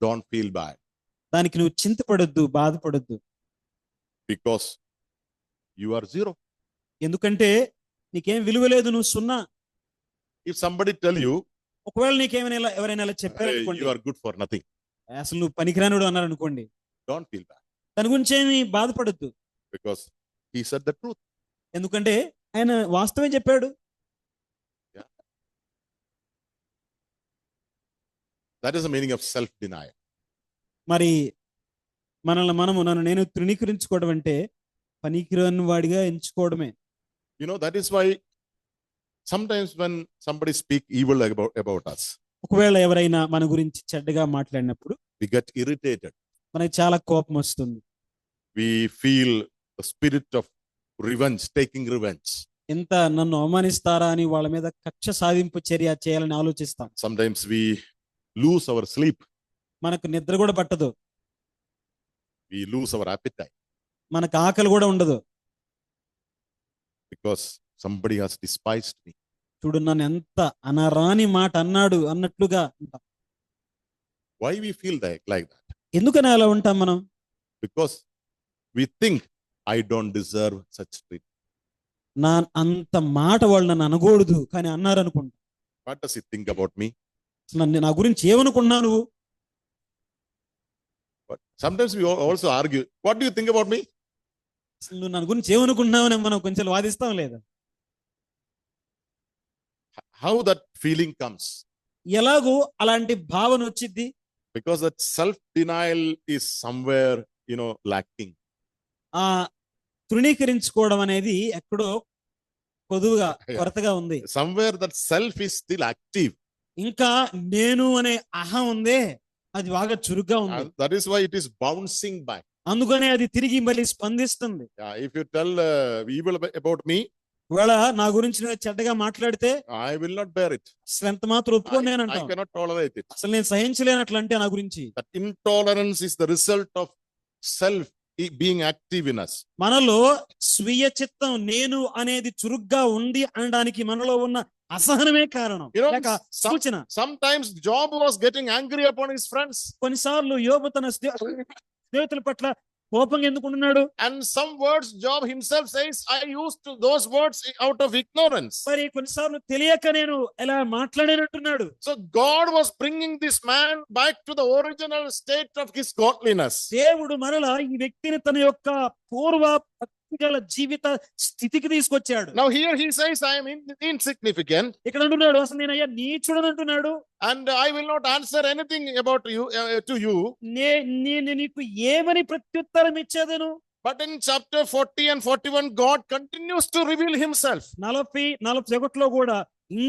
don't feel bad, దానికి నువ్వు చింతపడొద్దు, బాధపడొద్దు. because you are zero. ఎందుకంటే నీకేం విలువ లేదు, నువ్వు సున్నా. If somebody tell you, ఒకవేళ నీకేమైనా ఎవరైనా ఇలా చెప్పారనుకోండి, you are good for nothing, అసలు నువ్వు పనికిరానుడు అన్నారు అనుకోండి, don't feel bad, దాని గురించి ఏమి బాధపడొద్దు. because he said the truth. ఎందుకంటే ఆయన వాస్తవమే చెప్పాడు. Yeah. That is the meaning of self-denial. మరి నేను తృణీకరించుకోవడం అంటే పనికిరాని వాడిగా ఎంచుకోవడమే. You know, that is why sometimes when somebody speak evil about us, ఒకవేళ ఎవరైనా మన గురించి చెడ్డగా మాట్లాడినప్పుడు we get irritated. మనకి చాలా కోపం వస్తుంది. We feel the spirit of revenge, taking revenge. ఎంత నన్ను అవమానిస్తారా అని వాళ్ళ మీద కక్ష సాధింపు చర్య చేయాలని ఆలోచిస్తాం. Sometimes we lose our sleep. మనకు నిద్ర కూడా పట్టదు. We lose our appetite. మనకు ఆకలి కూడా ఉండదు. Because somebody has despised me. చూడు నన్ను ఎంత అనరాని మాట అన్నాడు అన్నట్లుగా. Why we feel like that? ఎందుకని అలా ఉంటాం మనం? Because we think, I don't deserve such treatment. నా అంత మాట వాళ్ళు నన్ను అనకూడదు కానీ అన్నారు అనుకుంటా. What does he think about me? నా గురించి ఏమనుకున్నావు నువ్వు? But sometimes we also argue, what do you think about me? అసలు నువ్వు నా గురించి ఏమనుకున్నావు అని మనం కొంచెం వాదిస్తాం లేదా? How that feeling comes? ఎలాగో అలాంటి భావన వచ్చింది. Because that self-denial is somewhere, lacking. ఆ తృణీకరించుకోవడం అనేది ఎక్కడో కొదువుగా కొరతగా ఉంది. Somewhere that self is still active. ఇంకా నేను అనే అహం ఉందే, అది బాగా చురుగ్గా ఉంది. And that is why it is bouncing back. అందుకనే అది తిరిగి మళ్ళీ స్పందిస్తుంది. If you tell evil about me, ఒకవేళ నా గురించి నేను చెడ్డగా మాట్లాడితే I will not bear it. అసలు ఎంత మాత్రం ఒప్పుకోను నేను I అంటాను. cannot tolerate it. అసలు నేను సహించలేనట్లు అంటే నా గురించి. That intolerance is the result of self being active in us. మనలో స్వీయ చిత్తం నేను అనేది చురుగ్గా ఉంది అనడానికి మనలో ఉన్న అసహనమే కారణం, లేక సూచన. Sometimes Job was getting angry upon his friends. కొన్నిసార్లు యోబు తన స్నేహితుల పట్ల కోపంగా ఎందుకు ఉన్నాడు? And some words Job himself says, I used those words out of ignorance. మరి కొన్నిసార్లు తెలియక నేను ఎలా మాట్లాడేనంటున్నాడు. So God was bringing this man back to the original state of his godliness. దేవుడు మరలా ఈ వ్యక్తిని తన యొక్క పూర్వ భక్తిగల జీవిత స్థితికి తీసుకొచ్చాడు. Now here he says, I am insignificant. ఇక్కడ అంటున్నాడు అసలు నేను అయ్యా నీచుడని అంటున్నాడు. And I will not answer anything about you to you. నేను నీకు ఏమని ప్రత్యుత్తరం ఇచ్చేదను? But in chapter 40 and 41, God continues to reveal himself. 40-41 కూడా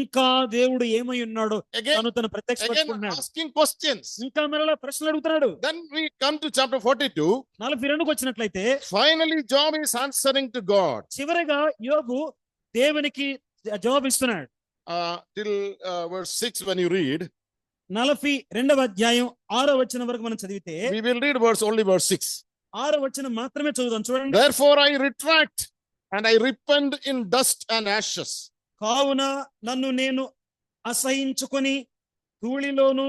ఇంకా దేవుడు ఏమై ఉన్నాడో తను తను ప్రత్యక్షపరుచుకుంటున్నాడు. Asking questions. ఇంకా మరలా ప్రశ్నలు అడుగుతున్నాడు. Then we come to chapter 42. 42కి వచ్చినట్లయితే Finally Job is answering to God. చివరిగా యోబు దేవునికి జవాబు ఇస్తున్నాడు. Till verse 6 when you read, 42వ అధ్యాయం 6వ వచనం వరకు మనం చదివితే, we will read only verse 6. 6వ వచనం మాత్రమే చదువుదాం చూడండి. Therefore I retract and I repent in dust and ashes. కావున నన్ను నేను అసహించుకొని ధూళిలోను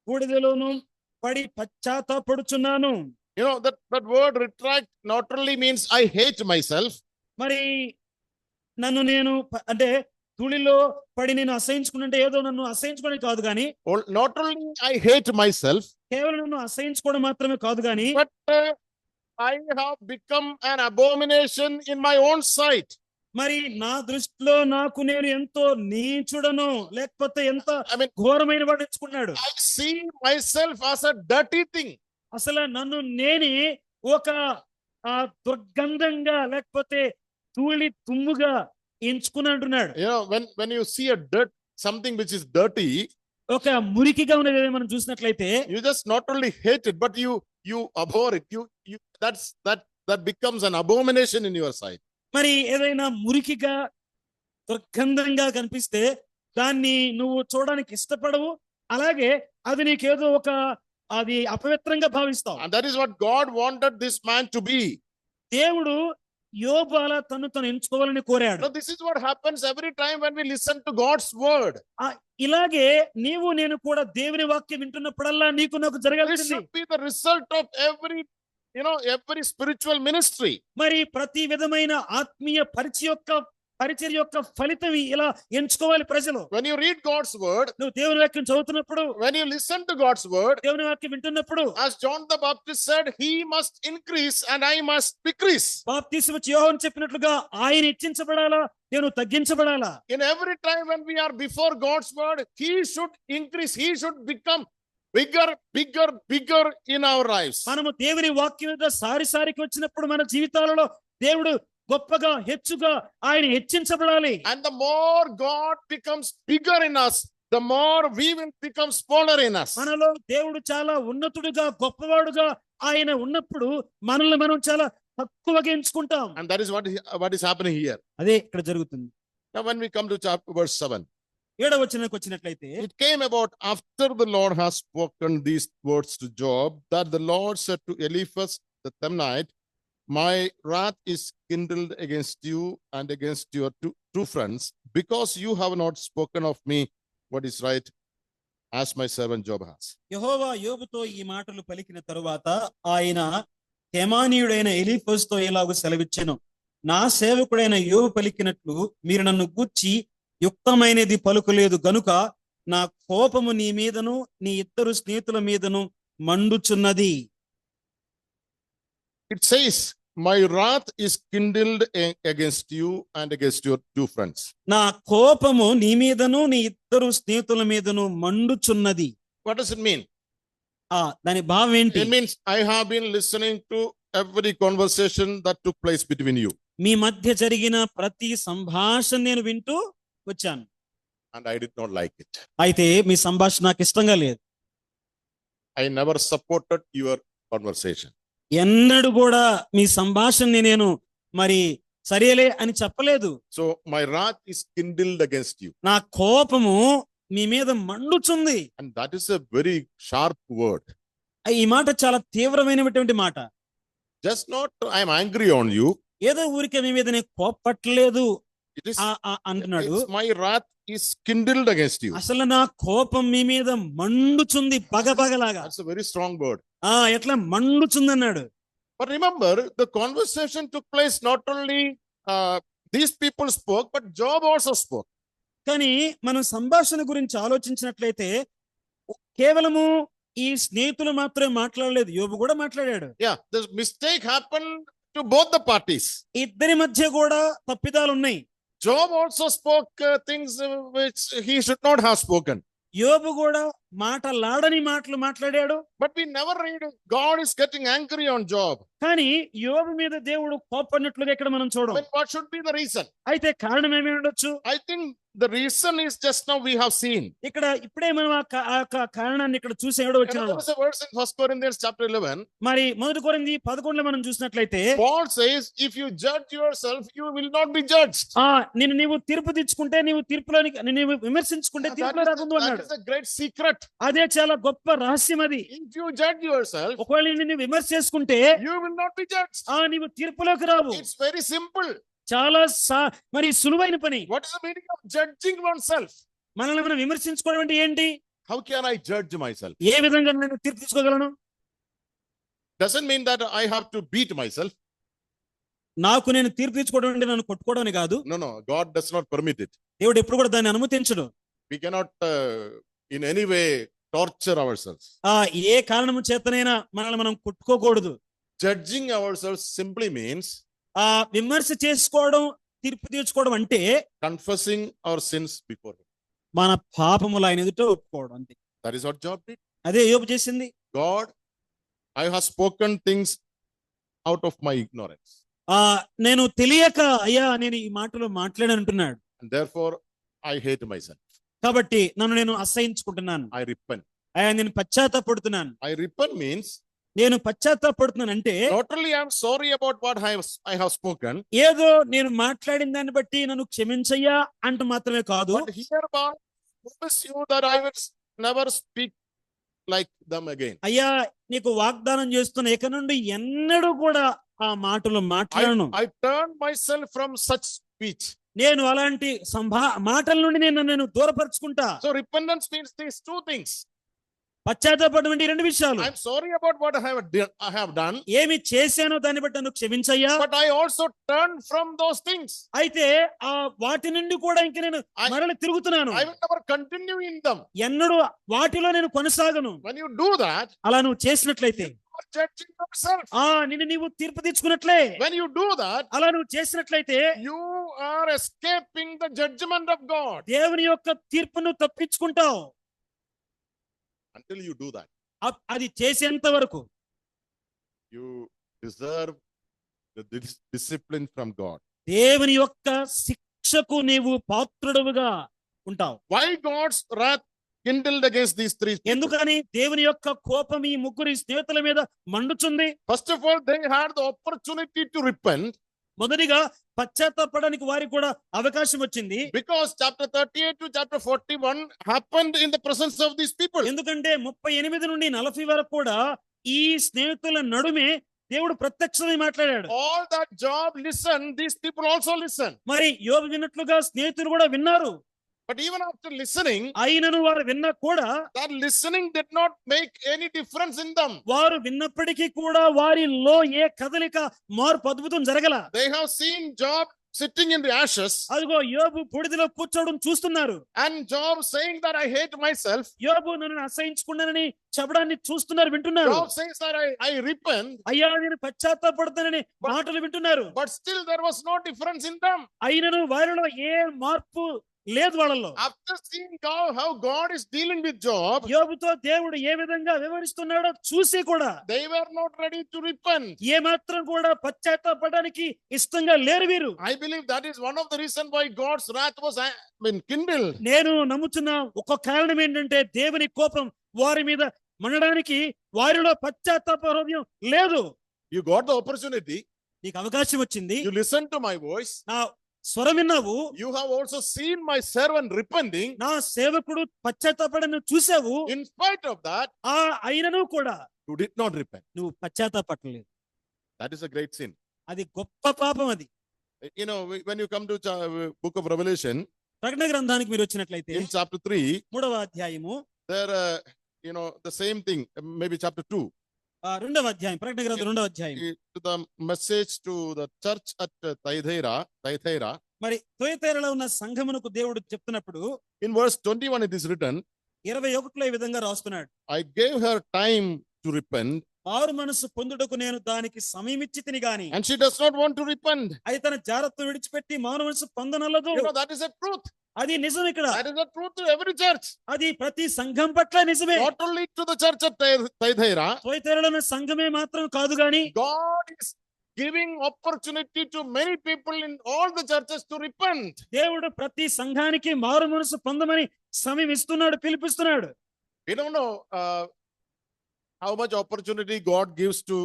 బూడిదలోను పడి పశ్చాత్తాపడుచున్నాను. That word retract not only means I hate myself. మరి నన్ను నేను అంటే ధూళిలో పడి నేను అసహించుకుంటే ఏదో నన్ను అసహించుకోవడం కాదు గాని, not only I hate myself, కేవలం నన్ను అసహించుకోవడం మాత్రమే కాదు గాని, but I have become an abomination in my own sight. మరి నా దృష్టిలో నాకు నేను ఎంతో నీచుడను, లేకపోతే ఎంత ఘోరమైన వాడు ఎంచుకున్నాడు. I see myself as a dirty thing. అసలు నన్ను నేనే ఒక దుర్గంధంగా లేకపోతే ధూళి తుమ్ముగా ఎంచుకున్నాడు. When you see a dirt, something which is dirty, ఒక మురికిగా ఉన్నది మనం చూసినట్లయితే, you just not only hate it, but you abhor it. That becomes an abomination in your sight. మరి ఏదైనా మురికిగా దుర్గంధంగా కనిపిస్తే దాన్ని నువ్వు చూడడానికి ఇష్టపడవు, అలాగే అది నీకేదో అది అపవిత్రంగా భావిస్తావు. And that is what God wanted this man to be. దేవుడు యోబు అలా తను ఎంచుకోవాలని కోరాడు. This is what happens every time when we listen to God's word. ఇలాగే నీవు నేను కూడా దేవుని వాక్యం వింటున్నప్పుడల్లా నీకు నాకు జరగాల్సింది. This should be the result of every spiritual ministry. మరి ప్రతి విధమైన ఆత్మీయ పరిచర్య యొక్క ఫలితం ఇలా ఎంచుకోవాలి ప్రజలు. When you read God's word, నువ్వు దేవుని వాక్యం చదువుతున్నప్పుడు, when you listen to God's word, దేవుని వాక్యం వింటున్నప్పుడు, as John the Baptist said, he must increase and I must decrease. బాప్తిస్మ ఇచ్చే యోహాను చెప్పినట్లుగా ఆయన హెచ్చించబడాలా, నేను తగ్గించబడాలా. In every time when we are before God's word, he should increase, he should become bigger in our lives. మనము దేవుని వాక్యం మీద సారికి వచ్చినప్పుడు మన జీవితాలలో దేవుడు గొప్పగా హెచ్చుగా ఆయన హెచ్చించబడాలి. And the more God becomes bigger in us, the more we will become smaller in us. మనలో దేవుడు చాలా ఉన్నతుడుగా గొప్పవాడుగా ఆయన ఉన్నప్పుడు మనల్ని మనం చాలా తక్కువగా ఎంచుకుంటాం. And that is what is happening here. అదే ఇక్కడ జరుగుతుంది. Now when we come to chapter verse 7, 7వ వచనానికి వచ్చినట్లయితే, it came about after the Lord has spoken these words to Job, that the Lord said to Eliphaz the Temanite, my wrath is kindled against you and against your two friends, because you have not spoken of me what is right, as my servant Job has. యెహోవా యోబుతో ఈ మాటలు పలికిన తరువాత ఆయన హేమానీయుడైన ఎలీఫజుతో ఇలాగ సెలవిచ్చెను, నా సేవకుడైన యోబు పలికినట్లు మీరు నన్ను గూర్చి యుక్తమైనది పలుకులేదు గనుక నా కోపము నీ మీదను నీ ఇద్దరు స్నేహితుల మీదను మండుచున్నది. It says, my wrath is kindled against you and against your two friends. నా కోపము నీ మీదను నీ ఇద్దరు స్నేహితుల మీదను మండుచున్నది. What does it mean? దాని భావం ఏంటి? It means I have been listening to every conversation that took place between you. మీ మధ్య జరిగిన ప్రతి సంభాషణ నేను వింటూ వచ్చాను. And I did not like it. అయితే మీ సంభాషణ నాకు ఇష్టంగా లేదు. I never supported your conversation. ఎన్నడూ కూడా మీ సంభాషణని నేను మరి సరేలే అని చెప్పలేదు. So my wrath is kindled against you. నా కోపము మీ మీద మండుచుంది. And that is a very sharp word. ఈ మాట చాలా తీవ్రమైనటువంటి మాట. Just not I am angry on you. ఏదో ఊరికే మీ మీద నేను కోపట్లేదు It is అంటున్నాడు. my wrath is kindled against you. అసలు నా కోపం మీ మీద మండుచుంది పగపగలాగా. That's a very strong word. ఎట్లా మండుచుంది అన్నాడు. But remember, the conversation took place not only these people spoke, but Job also spoke. కానీ మనం సంభాషణ గురించి ఆలోచించినట్లయితే కేవలము ఈ స్నేహితులు మాత్రమే మాట్లాడలేదు, యోబు కూడా మాట్లాడాడు. Yeah, the mistake happened to both the parties. ఇద్దరి మధ్య కూడా తప్పిదాలు ఉన్నాయి. Job also spoke things which he should not have spoken. యోబు కూడా మాటలాడని మాటలు మాట్లాడాడు. But we never read God is getting angry on Job. కానీ యోబు మీద దేవుడు కోపడినట్లుగా ఇక్కడ మనం చూడం. Then what should be the reason? అయితే కారణం ఏమి ఉండొచ్చు? I think the reason is just now we have seen. ఇక్కడ ఇప్పుడే మనం ఆ కారణాన్ని ఇక్కడ చూసి ఎవడో వచ్చిన There is a verse in 1 Corinthians chapter 11. మరి 1 కొరింథీ 11 మనం చూసినట్లయితే Paul says, if you judge yourself, you will not be judged. నీవు తీర్పు తెచ్చుకుంటే నీవు తీర్పులోని నీవు విమర్శించుకుంటే తీర్పులో రాకుందు అన్నాడు. That is a great secret. అదే చాలా గొప్ప రహస్యం అది. If you judge yourself, ఒకవేళ నిన్ను విమర్శ చేసుకుంటే you will not be judged. నీవు తీర్పులోకి రావు. It's very simple. చాలా మరి సులువైన పని. What is the meaning of judging oneself? మనల్ని మనం విమర్శించుకోవడం అంటే ఏంటి? How can I judge myself? ఏ విధంగా నేను తీర్పు తీసుకోగలను? Doesn't mean that I have to beat myself. నాకు నేను తీర్పు తీసుకోవడం అంటే నన్ను కొట్టుకోవడం అని కాదు. No, God does not permit it. దేవుడు ఎప్పుడు కూడా దాన్ని అనుమతించడు. We cannot in any way torture ourselves. ఏ కారణము చేతనైనా మనల్ని మనం కొట్టుకోకూడదు. Judging ourselves simply means విమర్శ చేసుకోవడం, తీర్పు తీర్చుకోవడం అంటే confessing our sins before him. మన పాపములు ఆయన ఎదుట ఒప్పుకోవడం అంతే. That is what Job did. అదే యోబు చేసింది. God, I have spoken things out of my ignorance. నేను తెలియక అయ్యా నేను ఈ మాటలు మాట్లాడానంటున్నాడు. And therefore I hate myself. కాబట్టి నన్ను నేను అసహించుకుంటున్నాను. I repent. అయ్యా నేను పశ్చాత్తాపడుతున్నాను. I repent means నేను పశ్చాత్తాపడుతున్నానంటే not only I am sorry about what I have spoken. ఏదో నేను మాట్లాడిన దాన్ని బట్టి నన్ను క్షమించయ్యా అంటూ మాత్రమే కాదు. But hereby promise you that I will never speak like them again. అయ్యా నీకు వాగ్దానం చేస్తున్న ఇక నుండి ఎన్నడూ కూడా ఆ మాటలు మాట్లాడను. I turn myself from such speech. నేను అలాంటి మాటల నుండి నేను దూరపరుచుకుంటా. So repentance means these two things. పశ్చాత్తాపడడం అంటే రెండు విషయాలు. I am sorry about what I have done. ఏమి చేశానో దాన్ని బట్టి నన్ను క్షమించయ్యా. But I also turn from those things. అయితే వాటి నుండి కూడా ఇంక నేను మరల తిరుగుతున్నాను. I will never continue in them. ఎన్నడూ వాటిలో నేను కొనసాగను. When you do that, అలా నువ్వు చేసినట్లయితే you are judging yourself. నిన్ను నీవు తీర్పు తెచ్చుకున్నట్లే. When you do that, అలా నువ్వు చేసినట్లయితే you are escaping the judgment of God. దేవుని యొక్క తీర్పును తప్పించుకుంటావు. Until you do that, అది చేసేంత వరకు you deserve the discipline from God. దేవుని యొక్క శిక్షకు నీవు పాత్రుడవుగా ఉంటావు. Why God's wrath kindled against these three people? ఎందుకని దేవుని యొక్క కోపం ఈ ముగ్గురి స్నేహితుల మీద మండుచుంది? First of all, they had the opportunity to repent. మొదటిగా పశ్చాత్తాపడడానికి వారికి కూడా అవకాశం వచ్చింది. Because chapter 38 to chapter 41 happened in the presence of these people. ఎందుకంటే 38 నుండి 40 వరకు కూడా ఈ స్నేహితుల నడుమే దేవుడు ప్రత్యక్షమై మాట్లాడాడు. All that Job listened, these people also listened. మరి యోబు విన్నట్లుగా స్నేహితులు కూడా విన్నారు. But even after listening, అయినను వారు విన్నా కూడా that listening did not make any difference in them. వారు విన్నప్పటికీ కూడా వారిలో ఏ కదలిక మార్పు అద్భుతం జరగల. They have seen Job sitting in the ashes, అదిగో యోబు బూడిదలో కూర్చోవడం చూస్తున్నారు. and Job saying that I hate myself. యోబు నన్ను అసహించుకున్నానని చెప్పడాన్ని చూస్తున్నారు, వింటున్నారు. Job says that I repent, అయ్యా నేను పశ్చాత్తాపడుతానని మాటలు వింటున్నారు. but still there was no difference in them. అయినను వారిలో ఏ మార్పు లేదు వాళ్ళలో. After seeing how God is dealing with Job, యోబుతో దేవుడు ఏ విధంగా వివరిస్తున్నాడో చూసి కూడా they were not ready to repent. ఏ మాత్రం కూడా పశ్చాత్తాపడడానికి ఇష్టంగా లేరు వీరు. I believe that is one of the reasons why God's wrath was kindled. నేను నమ్ముతున్న ఒక కారణం ఏంటంటే దేవుని కోపం వారి మీద మండడానికి వారిలో పశ్చాత్తాప హృదయం లేదు. You got the opportunity. నీకు అవకాశం వచ్చింది, You listened to my voice. నా స్వరం విన్నావు, You have also seen my servant repenting. నా సేవకుడు పశ్చాత్తాపడను చూసావు. In spite of that, ఆ అయినను కూడా you did not repent. నువ్వు పశ్చాత్తాపడలేదు. That is a great sin. అది గొప్ప పాపం. అది You know, when you come to book of Revelation, ప్రకటన గ్రంథానికి మీరు వచ్చినట్లయితే in chapter 3, 3వ అధ్యాయము, there, the same thing, maybe chapter 2, 2వ అధ్యాయం, ప్రకటన గ్రంథం 2వ అధ్యాయం. to the message to the church at Thyatira, మరి తుయతైరలో ఉన్న సంఘమునకు దేవుడు చెప్తున్నప్పుడు in verse 21 it is written, 21లో ఈ విధంగా రాస్తున్నాడు. I gave her time to repent, మారు మనసు పొందుటకు నేను దానికి సమయమిచ్చి తిని గాని and she does not want to repent. అది తన జాగ్రత్త విడిచిపెట్టి మారు మనసు పొందనల్లదు. That is a truth. అది నిజం. ఇక్కడ That is the truth to every church. అది ప్రతి సంఘం పట్ల నిజమే. Not only to the church at Thyatira. తుయతైరలో ఉన్న సంఘమే మాత్రం కాదు గాని God is giving opportunity to many people in all the churches to repent. దేవుడు ప్రతి సంఘానికి మారు మనసు పొందమని సమయం ఇస్తున్నాడు, పిలిపిస్తున్నాడు. We don't know how much opportunity God gives to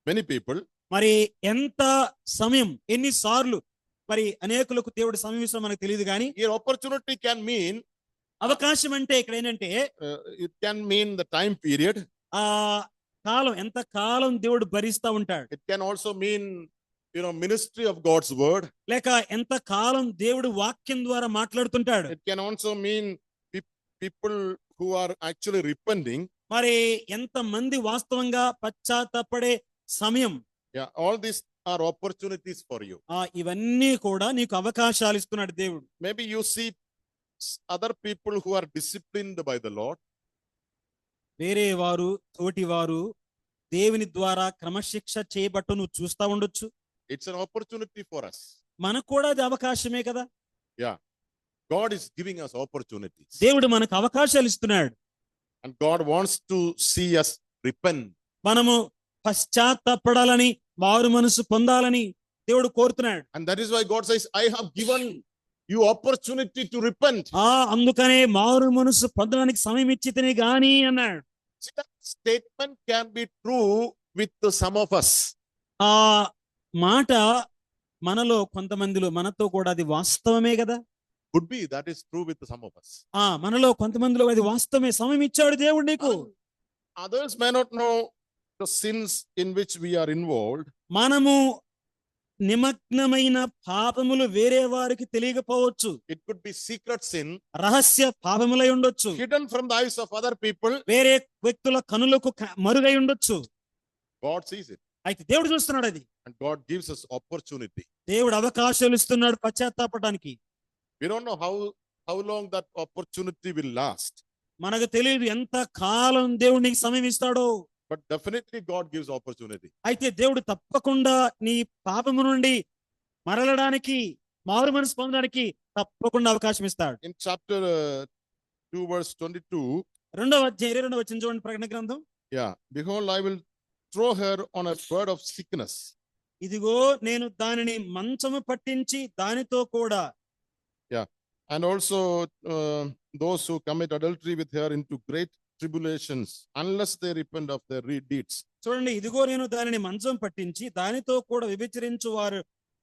many people. మరి ఎంత సమయం, ఎన్నిసార్లు మరి అనేకులకు దేవుడు సమయం ఇస్తాడో మనకు తెలియదు కానీ Here opportunity can mean, అవకాశం అంటే ఇక్కడ ఏంటంటే it can mean the time period. ఆ కాలం, ఎంత కాలం దేవుడు భరిస్తా ఉంటాడు. It can also mean, ministry of God's word. లేక ఎంత కాలం దేవుడు వాక్యం ద్వారా మాట్లాడుతుంటాడు. It can also mean people who are actually repenting. మరి ఎంత మంది వాస్తవంగా పశ్చాత్తాపడే సమయం. Yeah, all these are opportunities for you. ఇవన్నీ కూడా నీకు అవకాశాలు ఇస్తున్నాడు దేవుడు. Maybe you see other people who are disciplined by the Lord. వేరే వారు, తోటి వారు దేవుని ద్వారా క్రమశిక్ష చేయబట్టు నువ్వు చూస్తా ఉండొచ్చు. It's an opportunity for us. మనకు కూడా అది అవకాశమే కదా. Yeah, God is giving us opportunities. దేవుడు మనకు అవకాశాలు ఇస్తున్నాడు. And God wants to see us repent. మనము పశ్చాత్తాపడాలని, మారు మనసు పొందాలని దేవుడు కోరుతున్నాడు. And that is why God says, I have given you opportunity to repent. అందుకనే మారు మనసు పొందడానికి సమయం ఇచ్చితేనే గాని అన్నాడు. See, that statement can be true with some of us. ఆ మాట మనలో కొంతమందిలో, మనతో కూడా అది వాస్తవమే కదా. Could be that is true with some of us. మనలో కొంతమందిలో అది వాస్తవమే. సమయం ఇచ్చాడు దేవుడు నీకు. Others may not know the sins in which we are involved. మనము నిమగ్నమైన పాపములు వేరే వారికి తెలియకపోవచ్చు. It could be secret sin, రహస్య పాపములై ఉండొచ్చు. hidden from the eyes of other people. వేరే వ్యక్తుల కనులకు మరుగై ఉండొచ్చు. God sees it. అయితే దేవుడు చూస్తున్నాడు అది. And God gives us opportunity. దేవుడు అవకాశాలు ఇస్తున్నాడు పశ్చాత్తాపడానికి. We don't know how long that opportunity will last. మనకు తెలియదు ఎంత కాలం దేవుడు నీకు సమయం ఇస్తాడో. But definitely God gives opportunity. అయితే దేవుడు తప్పకుండా నీ పాపము నుండి మరలడానికి, మారు మనసు పొందడానికి తప్పకుండా అవకాశం ఇస్తాడు. In chapter 2 verse 22, 2వ అధ్యాయం 22వ వచనం చూడండి, ప్రకటన గ్రంథం. yeah, behold, I will throw her on a bed of sickness. ఇదిగో నేను దానిని మంచము పట్టించి దానితో కూడా, and also those who commit adultery with her into great tribulations unless they repent of their deeds. చూడండి, ఇదిగో నేను దానిని మంచం పట్టించి దానితో కూడా వ్యభిచరించు వారు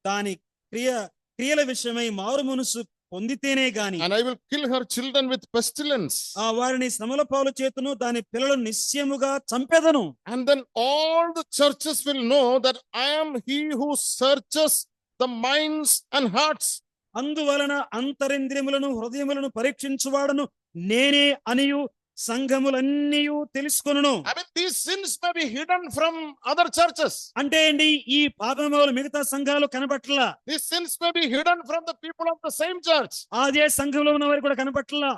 దాని క్రియల విషయమై మారు మనసు పొందితేనే గాని, and I will kill her children with pestilence. వారిని శ్రమల పాలు చేతును, దాని పిల్లలను నిశ్చయముగా చంపెదను. And then all the churches will know that I am he who searches the minds and hearts. అందువలన అంతరింద్రియములను హృదయములను పరీక్షించువాడను నేనే అనియు సంఘములన్నీయు తెలుసుకొనును. I mean, these sins may be hidden from other churches. అంటే అండి ఈ పాపములు మిగతా సంఘాలు కనపట్లా, These sins may be hidden from the people of the same church. అదే సంఘంలో ఉన్న వారు కూడా కనపట్లా.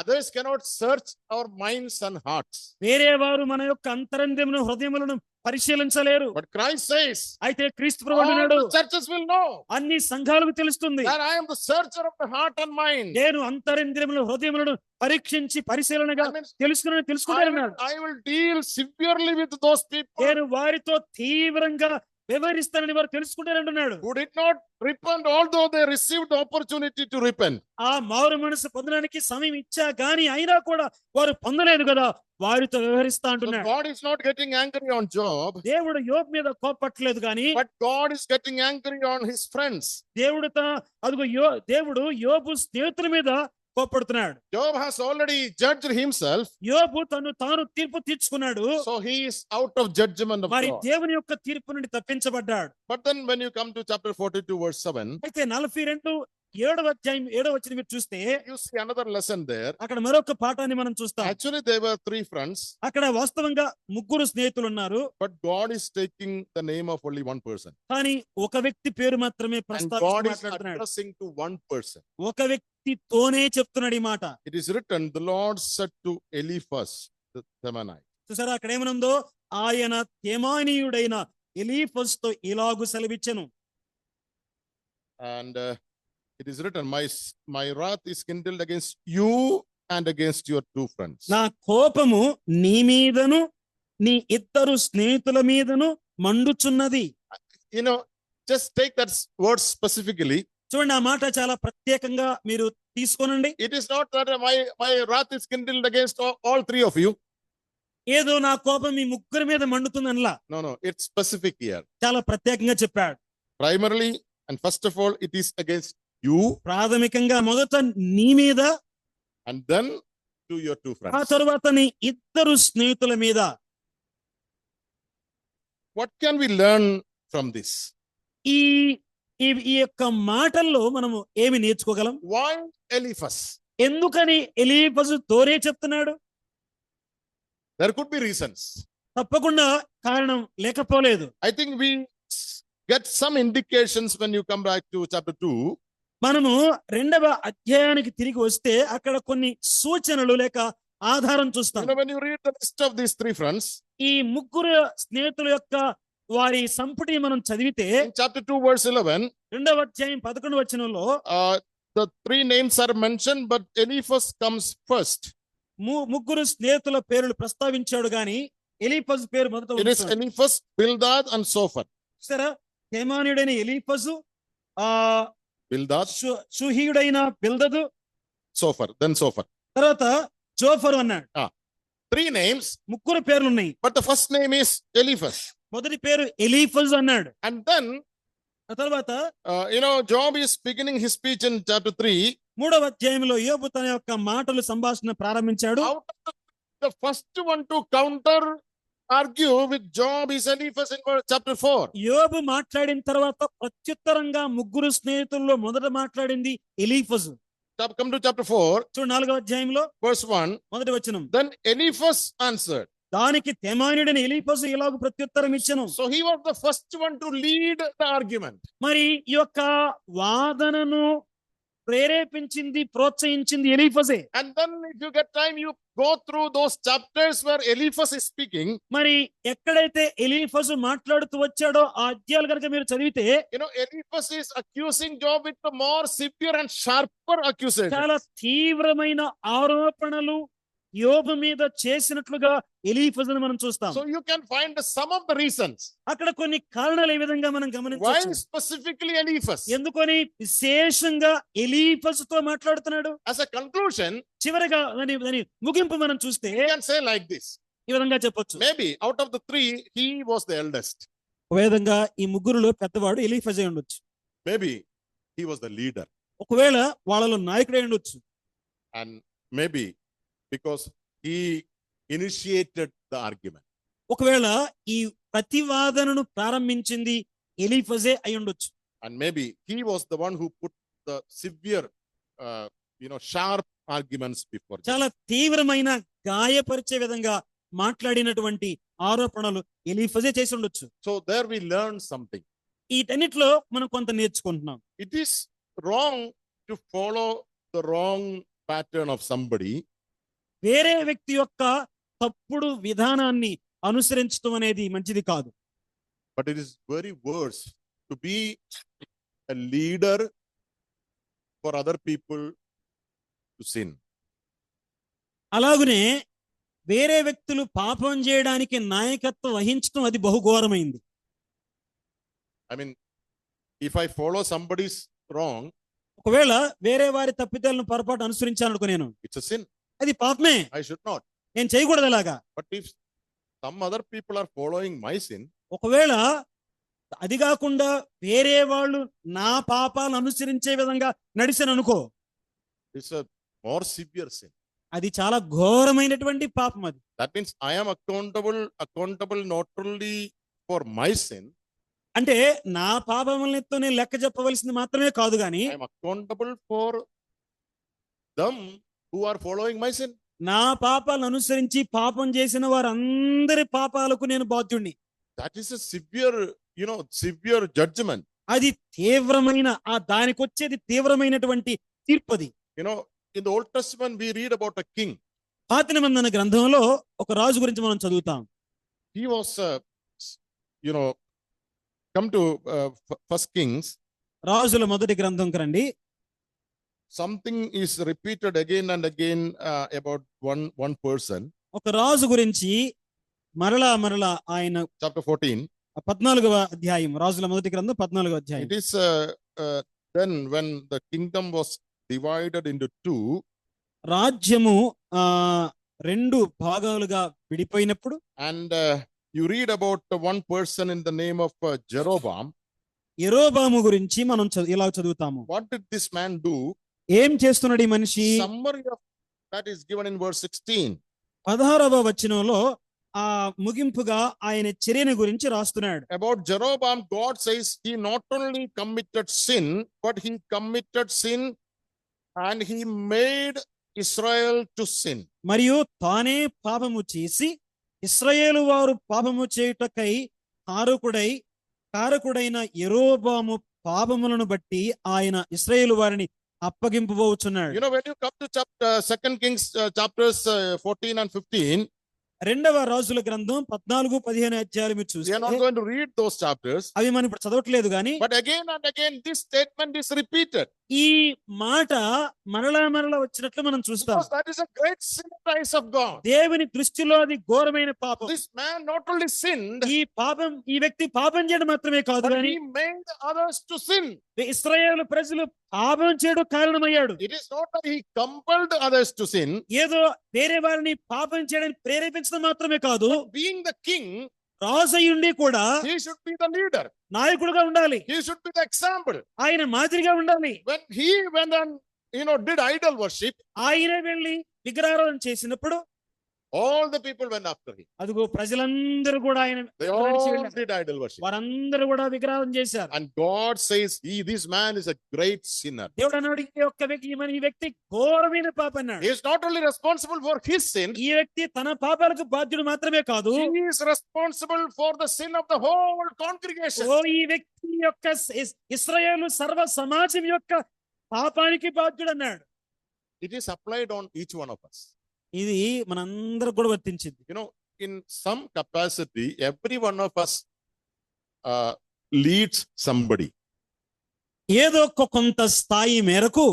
Others cannot search our minds and hearts. వేరే వారు మన యొక్క అంతరంద్రియములను హృదయములను పరిశీలించలేరు. But Christ says, అయితే క్రీస్తు all ప్రభువు అన్నాడు, the churches will know అన్ని సంఘాలకు తెలుస్తుంది, that I am the searcher of the heart and mind. నేను అంతరింద్రియములను హృదయములను పరీక్షించి పరిశీలనగా I mean, తెలుసుకున్నాను. I will deal severely with those people నేను వారితో తీవ్రంగా వ్యవహరిస్తానని వారు తెలుసుకుంటారంటున్నాడు. who did not repent, although they received the opportunity to repent. ఆ మారు మనసు పొందడానికి సమయం ఇచ్చా గాని అయినా కూడా వారు పొందలేదు కదా, వారితో వ్యవహరిస్తా So అంటున్నాడు. God is not getting angry on Job, దేవుడు యోబు మీద కోపట్లేదు గాని but God is getting angry on his friends. దేవుడు యోబు స్నేహితుల మీద కోపడుతున్నాడు. Job has already judged himself, యోబు తాను తీర్పు తీర్చుకున్నాడు, so he is out of judgment of మరి God. దేవుని యొక్క తీర్పు నుండి తప్పించబడ్డాడు. But then when you come to chapter 42 verse 7, అయితే 42:7 అధ్యాయం 7వ వచనం మీరు చూస్తే you see another lesson there. అక్కడ మరొక పాఠాన్ని మనం చూస్తాం. Actually, there were 3 friends, అక్కడ వాస్తవంగా ముగ్గురు స్నేహితులు ఉన్నారు, but God is taking the name of only one person. కానీ ఒక వ్యక్తి పేరు మాత్రమే And God ప్రస్తావించి is మాట్లాడుతున్నాడు. addressing to one person. ఒక వ్యక్తితోనే చెప్తున్నాడు ఈ మాట. It is written, the Lord said to Eliphaz the Temanite. చూసారా అక్కడ ఏమనుందో, ఆయన తేమానీయుడైన ఎలీఫజ్ తో ఇలాగు సెలవిచ్చెను. And it is written, my wrath is kindled against you and against your 2 friends. నా కోపము నీ మీదను నీ ఇద్దరు స్నేహితుల మీదను మండుచున్నది. You know, just take that word specifically. చూడండి, ఆ మాట చాలా ప్రత్యేకంగా మీరు తీసుకోనండి. It is not that my wrath is kindled against all 3 of you. ఏదో నా కోపం మీ ముగ్గురి మీద మండుతుందనలా. No, it's specific here. చాలా ప్రత్యేకంగా చెప్పాడు. Primarily and first of all, it is against you, ప్రాథమికంగా మొదట నీ మీద, and then to your 2 ఆ friends. తరువాత నీ ఇద్దరు స్నేహితుల మీద. What can we learn from this? ఈ యొక్క మాటల్లో మనము ఏమి నేర్చుకోగలం? Why Eliphaz? ఎందుకని ఎలీఫజు తోనే చెప్తున్నాడు? There could be reasons. తప్పకుండా కారణం లేకపోలేదు. I think we get some indications when you come back to chapter 2. మనము 2వ అధ్యాయానికి తిరిగి వస్తే అక్కడ కొన్ని సూచనలు లేక ఆధారం చూస్తాం. You know, when you read the list of these 3 friends, ఈ ముగ్గురు స్నేహితుల యొక్క వారి సంపుటి మనం చదివితే in chapter 2 verse 11, 2వ అధ్యాయం 11వ వచనంలో the 3 names are mentioned, but Eliphaz comes first. ముగ్గురు స్నేహితుల పేర్లు ప్రస్తావించాడు గాని ఎలీఫజు పేరు మొదట It is ఉంది. Eliphaz, Bildad and Zophar. సరే, తేమానీయుడైన ఎలీఫజు, Bildad, షూహీయుడైన బిల్దదు, Zophar, then Zophar. తర్వాత జోఫరు అన్నాడు. 3 names, ముగ్గురు పేర్లు ఉన్నాయి. but the first name is Eliphaz. మొదటి పేరు ఎలీఫజు అన్నాడు. And then, ఆ తర్వాత Job is beginning his speech in chapter 3. 3వ అధ్యాయంలో యోబు తన యొక్క మాటలు సంభాషణ ప్రారంభించాడు. Out of the first one to counter argue with Job is Eliphaz in chapter 4. యోబు మాట్లాడిన తర్వాత ప్రత్యుత్తరంగా ముగ్గురు స్నేహితుల్లో మొదట మాట్లాడింది ఎలీఫజు. Come to chapter 4. చూడు 4వ అధ్యాయంలో Verse 1. మొదటి వచనం. Then Eliphaz answered. దానికి తేమానీయుడైన ఎలీఫజు ఇలాగ ప్రత్యుత్తరం ఇచ్చెను. So he was the first one to lead the argument. మరి ఈ యొక్క వాదనను ప్రేరేపించింది, ప్రోత్సహించింది ఎలీఫజే. And then if you get time, you go through those chapters where Eliphaz is speaking. మరి ఎక్కడైతే ఎలీఫజు మాట్లాడుతూ వచ్చాడో ఆ అధ్యాయాలు కనుక మీరు చదివితే Eliphaz is accusing Job with the more severe and sharper accusation. చాలా తీవ్రమైన ఆరోపణలు యోబు మీద చేసినట్లుగా ఎలీఫజును మనం చూస్తాం. So you can find some of the reasons. అక్కడ కొన్ని కారణాలు ఏ విధంగా మనం Why గమనించవచ్చు. specifically Eliphaz? ఎందుకని విశేషంగా ఎలీఫజుతో మాట్లాడుతున్నాడు? As a conclusion, చివరిగా దాని ముగింపు మనం చూస్తే you can say like this. ఈ విధంగా చెప్పొచ్చు. Maybe out of the 3, he was the eldest. ఒక విధంగా ఈ ముగ్గురులో పెద్దవాడు ఎలీఫజే ఉండొచ్చు. Maybe he was the leader. ఒకవేళ వాళ్ళలో నాయకుడే ఉండొచ్చు. And maybe because he initiated the argument. ఒకవేళ ఈ ప్రతివాదనను ప్రారంభించింది ఎలీఫజే అయి ఉండొచ్చు. And maybe he was the one who put the severe, sharp arguments before judges. చాలా తీవ్రమైన గాయపరిచే విధంగా మాట్లాడినటువంటి ఆరోపణలు ఎలీఫజే చేసి ఉండొచ్చు. So there we learn something. వీటన్నిటిలో మనం కొంత నేర్చుకుంటున్నాం. It is wrong to follow the wrong pattern of somebody. వేరే వ్యక్తి యొక్క తప్పుడు విధానాన్ని అనుసరించడం అనేది మంచిది కాదు. But it is very worse to be a leader for other people to sin. అలాగనే వేరే వ్యక్తులు పాపం చేయడానికి నాయకత్వం వహించడం అది బహుఘోరమైంది. I mean, if I follow somebody's wrong, ఒకవేళ వేరే వారి తప్పిదాలను పొరపాటు అనుసరించాలనుకో నేను, it's a sin. అది పాపమే, I should not. నేను చేయకూడదు అలాగా. But if some other people are following my sin, ఒకవేళ అది కాకుండా వేరే వాళ్ళు నా పాపాలను అనుసరించే విధంగా నడిచాను అనుకో, it's a more severe sin. అది చాలా ఘోరమైనటువంటి పాపం. అది That means I am accountable not only for my sin, అంటే నా పాపములతో నేను లెక్క చెప్పవలసింది మాత్రమే కాదు గాని I am accountable for them who are following my sin. నా పాపాలను అనుసరించి పాపం చేసిన వారందరి పాపాలకు నేను బాధ్యుణ్ణి. That is a severe judgment. అది తీవ్రమైన దానికి వచ్చేది తీవ్రమైనటువంటి తీర్పది. In the Old Testament we read about a king. పాత నిబంధన గ్రంథంలో ఒక రాజు గురించి మనం చదువుతాం. He was come to First Kings. రాజుల మొదటి గ్రంథంకి రండి. Something is repeated again and again about one person. ఒక రాజు గురించి మరలా ఆయన Chapter 14. 14వ అధ్యాయం, రాజుల మొదటి గ్రంథం 14వ అధ్యాయం. It is then when the kingdom was divided into two. రాజ్యము రెండు భాగాలుగా విడిపోయినప్పుడు, and you read about one person in the name of Jeroboam. యెరోబాము గురించి మనం ఇలా చదువుతాము. What did this man do? ఏం చేస్తున్నాడు ఈ మనిషి? Summary of that is given in verse 16. 16వ వచనంలో ముగింపుగా ఆయన చర్యను గురించి రాస్తున్నాడు. About Jeroboam, God says he not only committed sin, but he committed sin and he made Israel to sin. మరియు తానే పాపము చేసి ఇశ్రాయేలు వారు పాపము చేయుటకై కారకుడైన యెరోబాము పాపములను బట్టి ఆయన ఇశ్రాయేలు వారిని అప్పగింపబోచున్నాడు. When you come to chapter 2 Kings chapters 14 and 15, రెండవ రాజుల గ్రంథం 14-15 అధ్యాయాలు మీరు చూస్తే, we are not going to read those chapters, అవి మనం ఇప్పుడు చదవట్లేదు కానీ, but again and again this statement is repeated. ఈ మాట మరలా వచ్చినట్లు మనం చూస్తాం. Because that is a great sin in the eyes of God. దేవుని దృష్టిలో అది ఘోరమైన పాపం. This man not only sinned, ఈ వ్యక్తి పాపం చేయడం మాత్రమే కాదు but కానీ he made others to sin. ఇశ్రాయేలు ప్రజలు పాపం చేయడం కారణమయ్యాడు. It is not that he compelled others to sin. ఏదో వేరే వారిని పాపం చేయడానికి ప్రేరేపించడం మాత్రమే కాదు, Being the king, రాజయ్యుండి కూడా he should be the leader. నాయకుడుగా ఉండాలి. He should be the example. ఆయన మాదిరిగా ఉండాలి. When he went and did idol worship, ఆయన వెళ్ళి విగ్రహారాధన చేసినప్పుడు all the people went after him. అదిగో ప్రజలందరూ కూడా ఆయన They all did idol worship. వారందరూ కూడా విగ్రహారాధన చేశారు. And God says this man is a great sinner. దేవుడు అన్నాడు, ఈ వ్యక్తి ఘోరమైన పాపం అన్నాడు. He is not only responsible for his sin, ఈ వ్యక్తి తన పాపాలకు బాధ్యుడు మాత్రమే కాదు, he is responsible for the sin of the whole congregation. ఈ వ్యక్తి యొక్క ఇశ్రాయేలు సర్వ సమాజం యొక్క పాపానికి బాధ్యుడు అన్నాడు. It is applied on each one of us. ఇది మనందరూ కూడా వర్తించింది. In some capacity, every one of us leads somebody. ఏదో కొంత స్థాయి మేరకు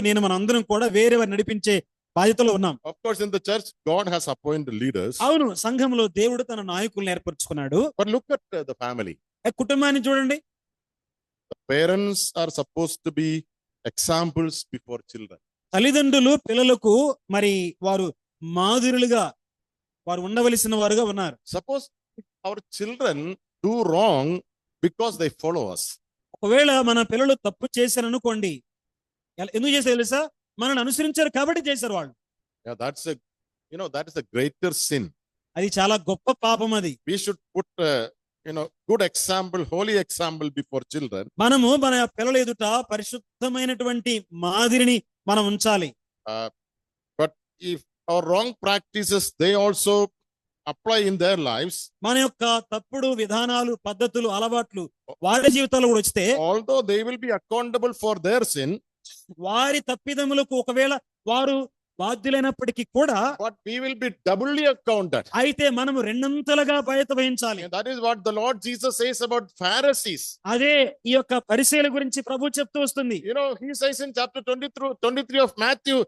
నేను మనందరం కూడా వేరే వారిని నడిపించే బాధ్యతలో ఉన్నాం. Of course, in the church, God has appointed leaders. అవును, సంఘంలో దేవుడు తన నాయకుల్ని ఏర్పరచుకున్నాడు. But look at the family. కుటుంబాన్ని చూడండి. The parents are supposed to be examples before children. తల్లిదండ్రులు పిల్లలకు మరి వారు మాదిరులుగా వారు ఉండవలసిన వారుగా ఉన్నారు. Suppose our children do wrong because they follow us. ఒకవేళ మన పిల్లలు తప్పు చేశారు అనుకోండి, ఎందుకు చేశారు తెలుసా? మనల్ని అనుసరించారు కాబట్టి చేశారు వాళ్ళు. Yeah, that is a greater sin. అది చాలా గొప్ప పాపం. అది We should put good example, holy example before children. మనము మన పిల్లల ఎదుట పరిశుద్ధమైనటువంటి మాదిరిని మనం ఉంచాలి. But if our wrong practices, they also apply in their lives. మన యొక్క తప్పుడు విధానాలు, పద్ధతులు, అలవాట్లు వారి జీవితాల్లో కూడా వస్తే, although they will be accountable for their sin, వారి తప్పిదములకు ఒకవేళ వారు బాధ్యులైనప్పటికీ కూడా, but we will be doubly accounted. అయితే మనము రెండంతలుగా బాధ్యత వహించాలి. And that is what the Lord Jesus says about Pharisees. అదే ఈ యొక్క పరిసయ్యుల గురించి ప్రభు చెప్తూ వస్తుంది. He says in chapter 23 of Matthew,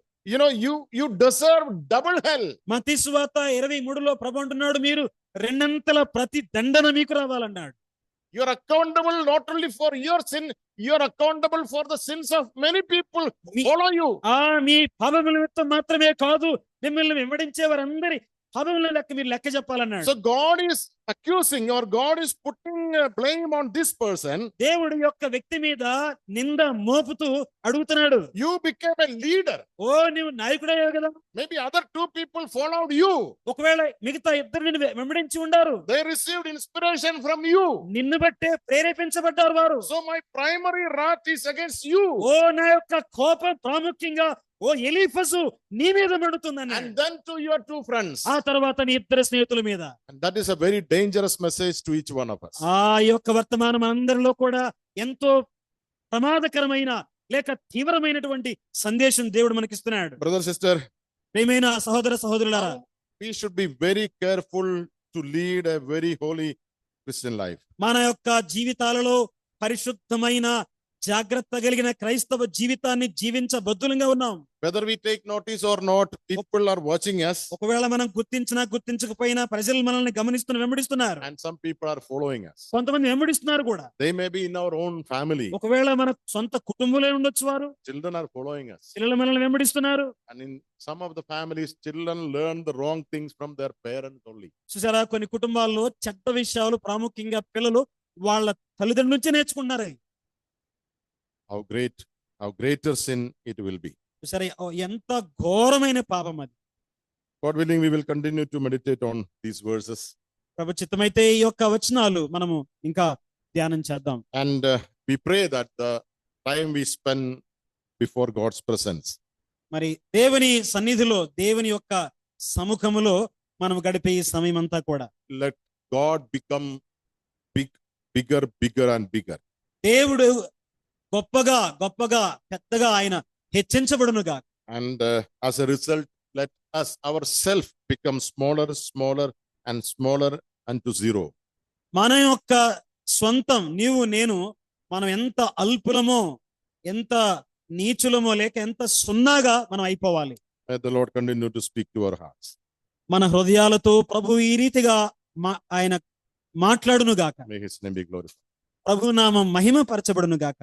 you deserve double hell. మత్తయి సువార్త 23లో ప్రభు అంటున్నాడు, మీరు రెండంతల ప్రతి దండన మీకు రావాలన్నాడు. You're accountable not only for your sin, you're accountable for the sins of many people who follow you. మీ పాపముల నిమిత్తం మాత్రమే కాదు, మిమ్మల్ని వెంబడించే వారందరి పాపముల మీరు లెక్క చెప్పాలన్నాడు. So God is accusing, or God is putting blame on this person. దేవుడు యొక్క వ్యక్తి మీద నింద మోపుతూ అడుగుతున్నాడు, You became a leader. నువ్వు నాయకుడయ్యావు కదా, Maybe other two people followed you. ఒకవేళ మిగతా ఇద్దరు నిన్ను వెంబడించి ఉండారు, They received inspiration from you. నిన్ను బట్టే ప్రేరేపించబడ్డారు వారు. So my primary wrath is against you. నా యొక్క కోపం ప్రాముఖ్యంగా ఎలీఫజు నీ మీద మండుతుందన్నాడు. And then to your two friends. ఆ తర్వాత నీ ఇద్దరు స్నేహితుల మీద. And that is a very dangerous message to each one of us. ఈ యొక్క వర్తమానం అందరిలో కూడా ఎంతో ప్రమాదకరమైన లేక తీవ్రమైనటువంటి సందేశం దేవుడు మనకిస్తున్నాడు. Brother, sister, ప్రియమైన సహోదర సహోదరులారా, we should be very careful to lead a very holy Christian life. మన యొక్క జీవితాలలో పరిశుద్ధమైన జాగ్రత్త కలిగిన క్రైస్తవ జీవితాన్ని జీవించబద్దులంగా ఉన్నాం. Whether we take notice or not, people are watching us. ఒకవేళ మనం గుర్తించినా గుర్తించకపోయినా ప్రజలు మనల్ని వెంబడిస్తున్నారు. And some people are following us. కొంతమంది వెంబడిస్తున్నారు కూడా. They may be in our own family. ఒకవేళ మన సొంత కుటుంబంలో ఉండొచ్చు వారు. Children are following us. పిల్లలు మనల్ని వెంబడిస్తున్నారు. And in some of the families, children learn the wrong things from their parents only. చూసారా, కొన్ని కుటుంబాల్లో చెడ్డ విషయాలు ప్రాముఖ్యంగా పిల్లలు వాళ్ళ తల్లిదండ్రుల నుంచే నేర్చుకుంటున్నారు. How greater sin it will be. సరే, ఎంత ఘోరమైన పాపం అది. God willing, we will continue to meditate on these verses. ప్రభు చిత్తమైతే ఈ యొక్క వచనాలు మనము ఇంకా ధ్యానం చేద్దాం. And we pray that the time we spend before God's presence, మరి దేవుని సన్నిధిలో, దేవుని యొక్క సముఖములో మనం గడిపే ఈ సమయం అంతా కూడా, let God become bigger and bigger. దేవుడు గొప్పగా గొప్పగా పెద్దగా ఆయన హెచ్చించబడునుగా. And as a result, let us ourselves become smaller and smaller unto zero. మన యొక్క స్వంతం నీవు నేను మనం ఎంత అల్పులమో, ఎంత నీచులమో, లేక ఎంత సున్నాగా మనం అయిపోవాలి. May the Lord continue to speak to our hearts. మన హృదయాలతో ప్రభు ఈ రీతిగా ఆయన మాట్లాడును గాక. May his name be glorified. ప్రభు నామం మహిమ పరచబడును గాక.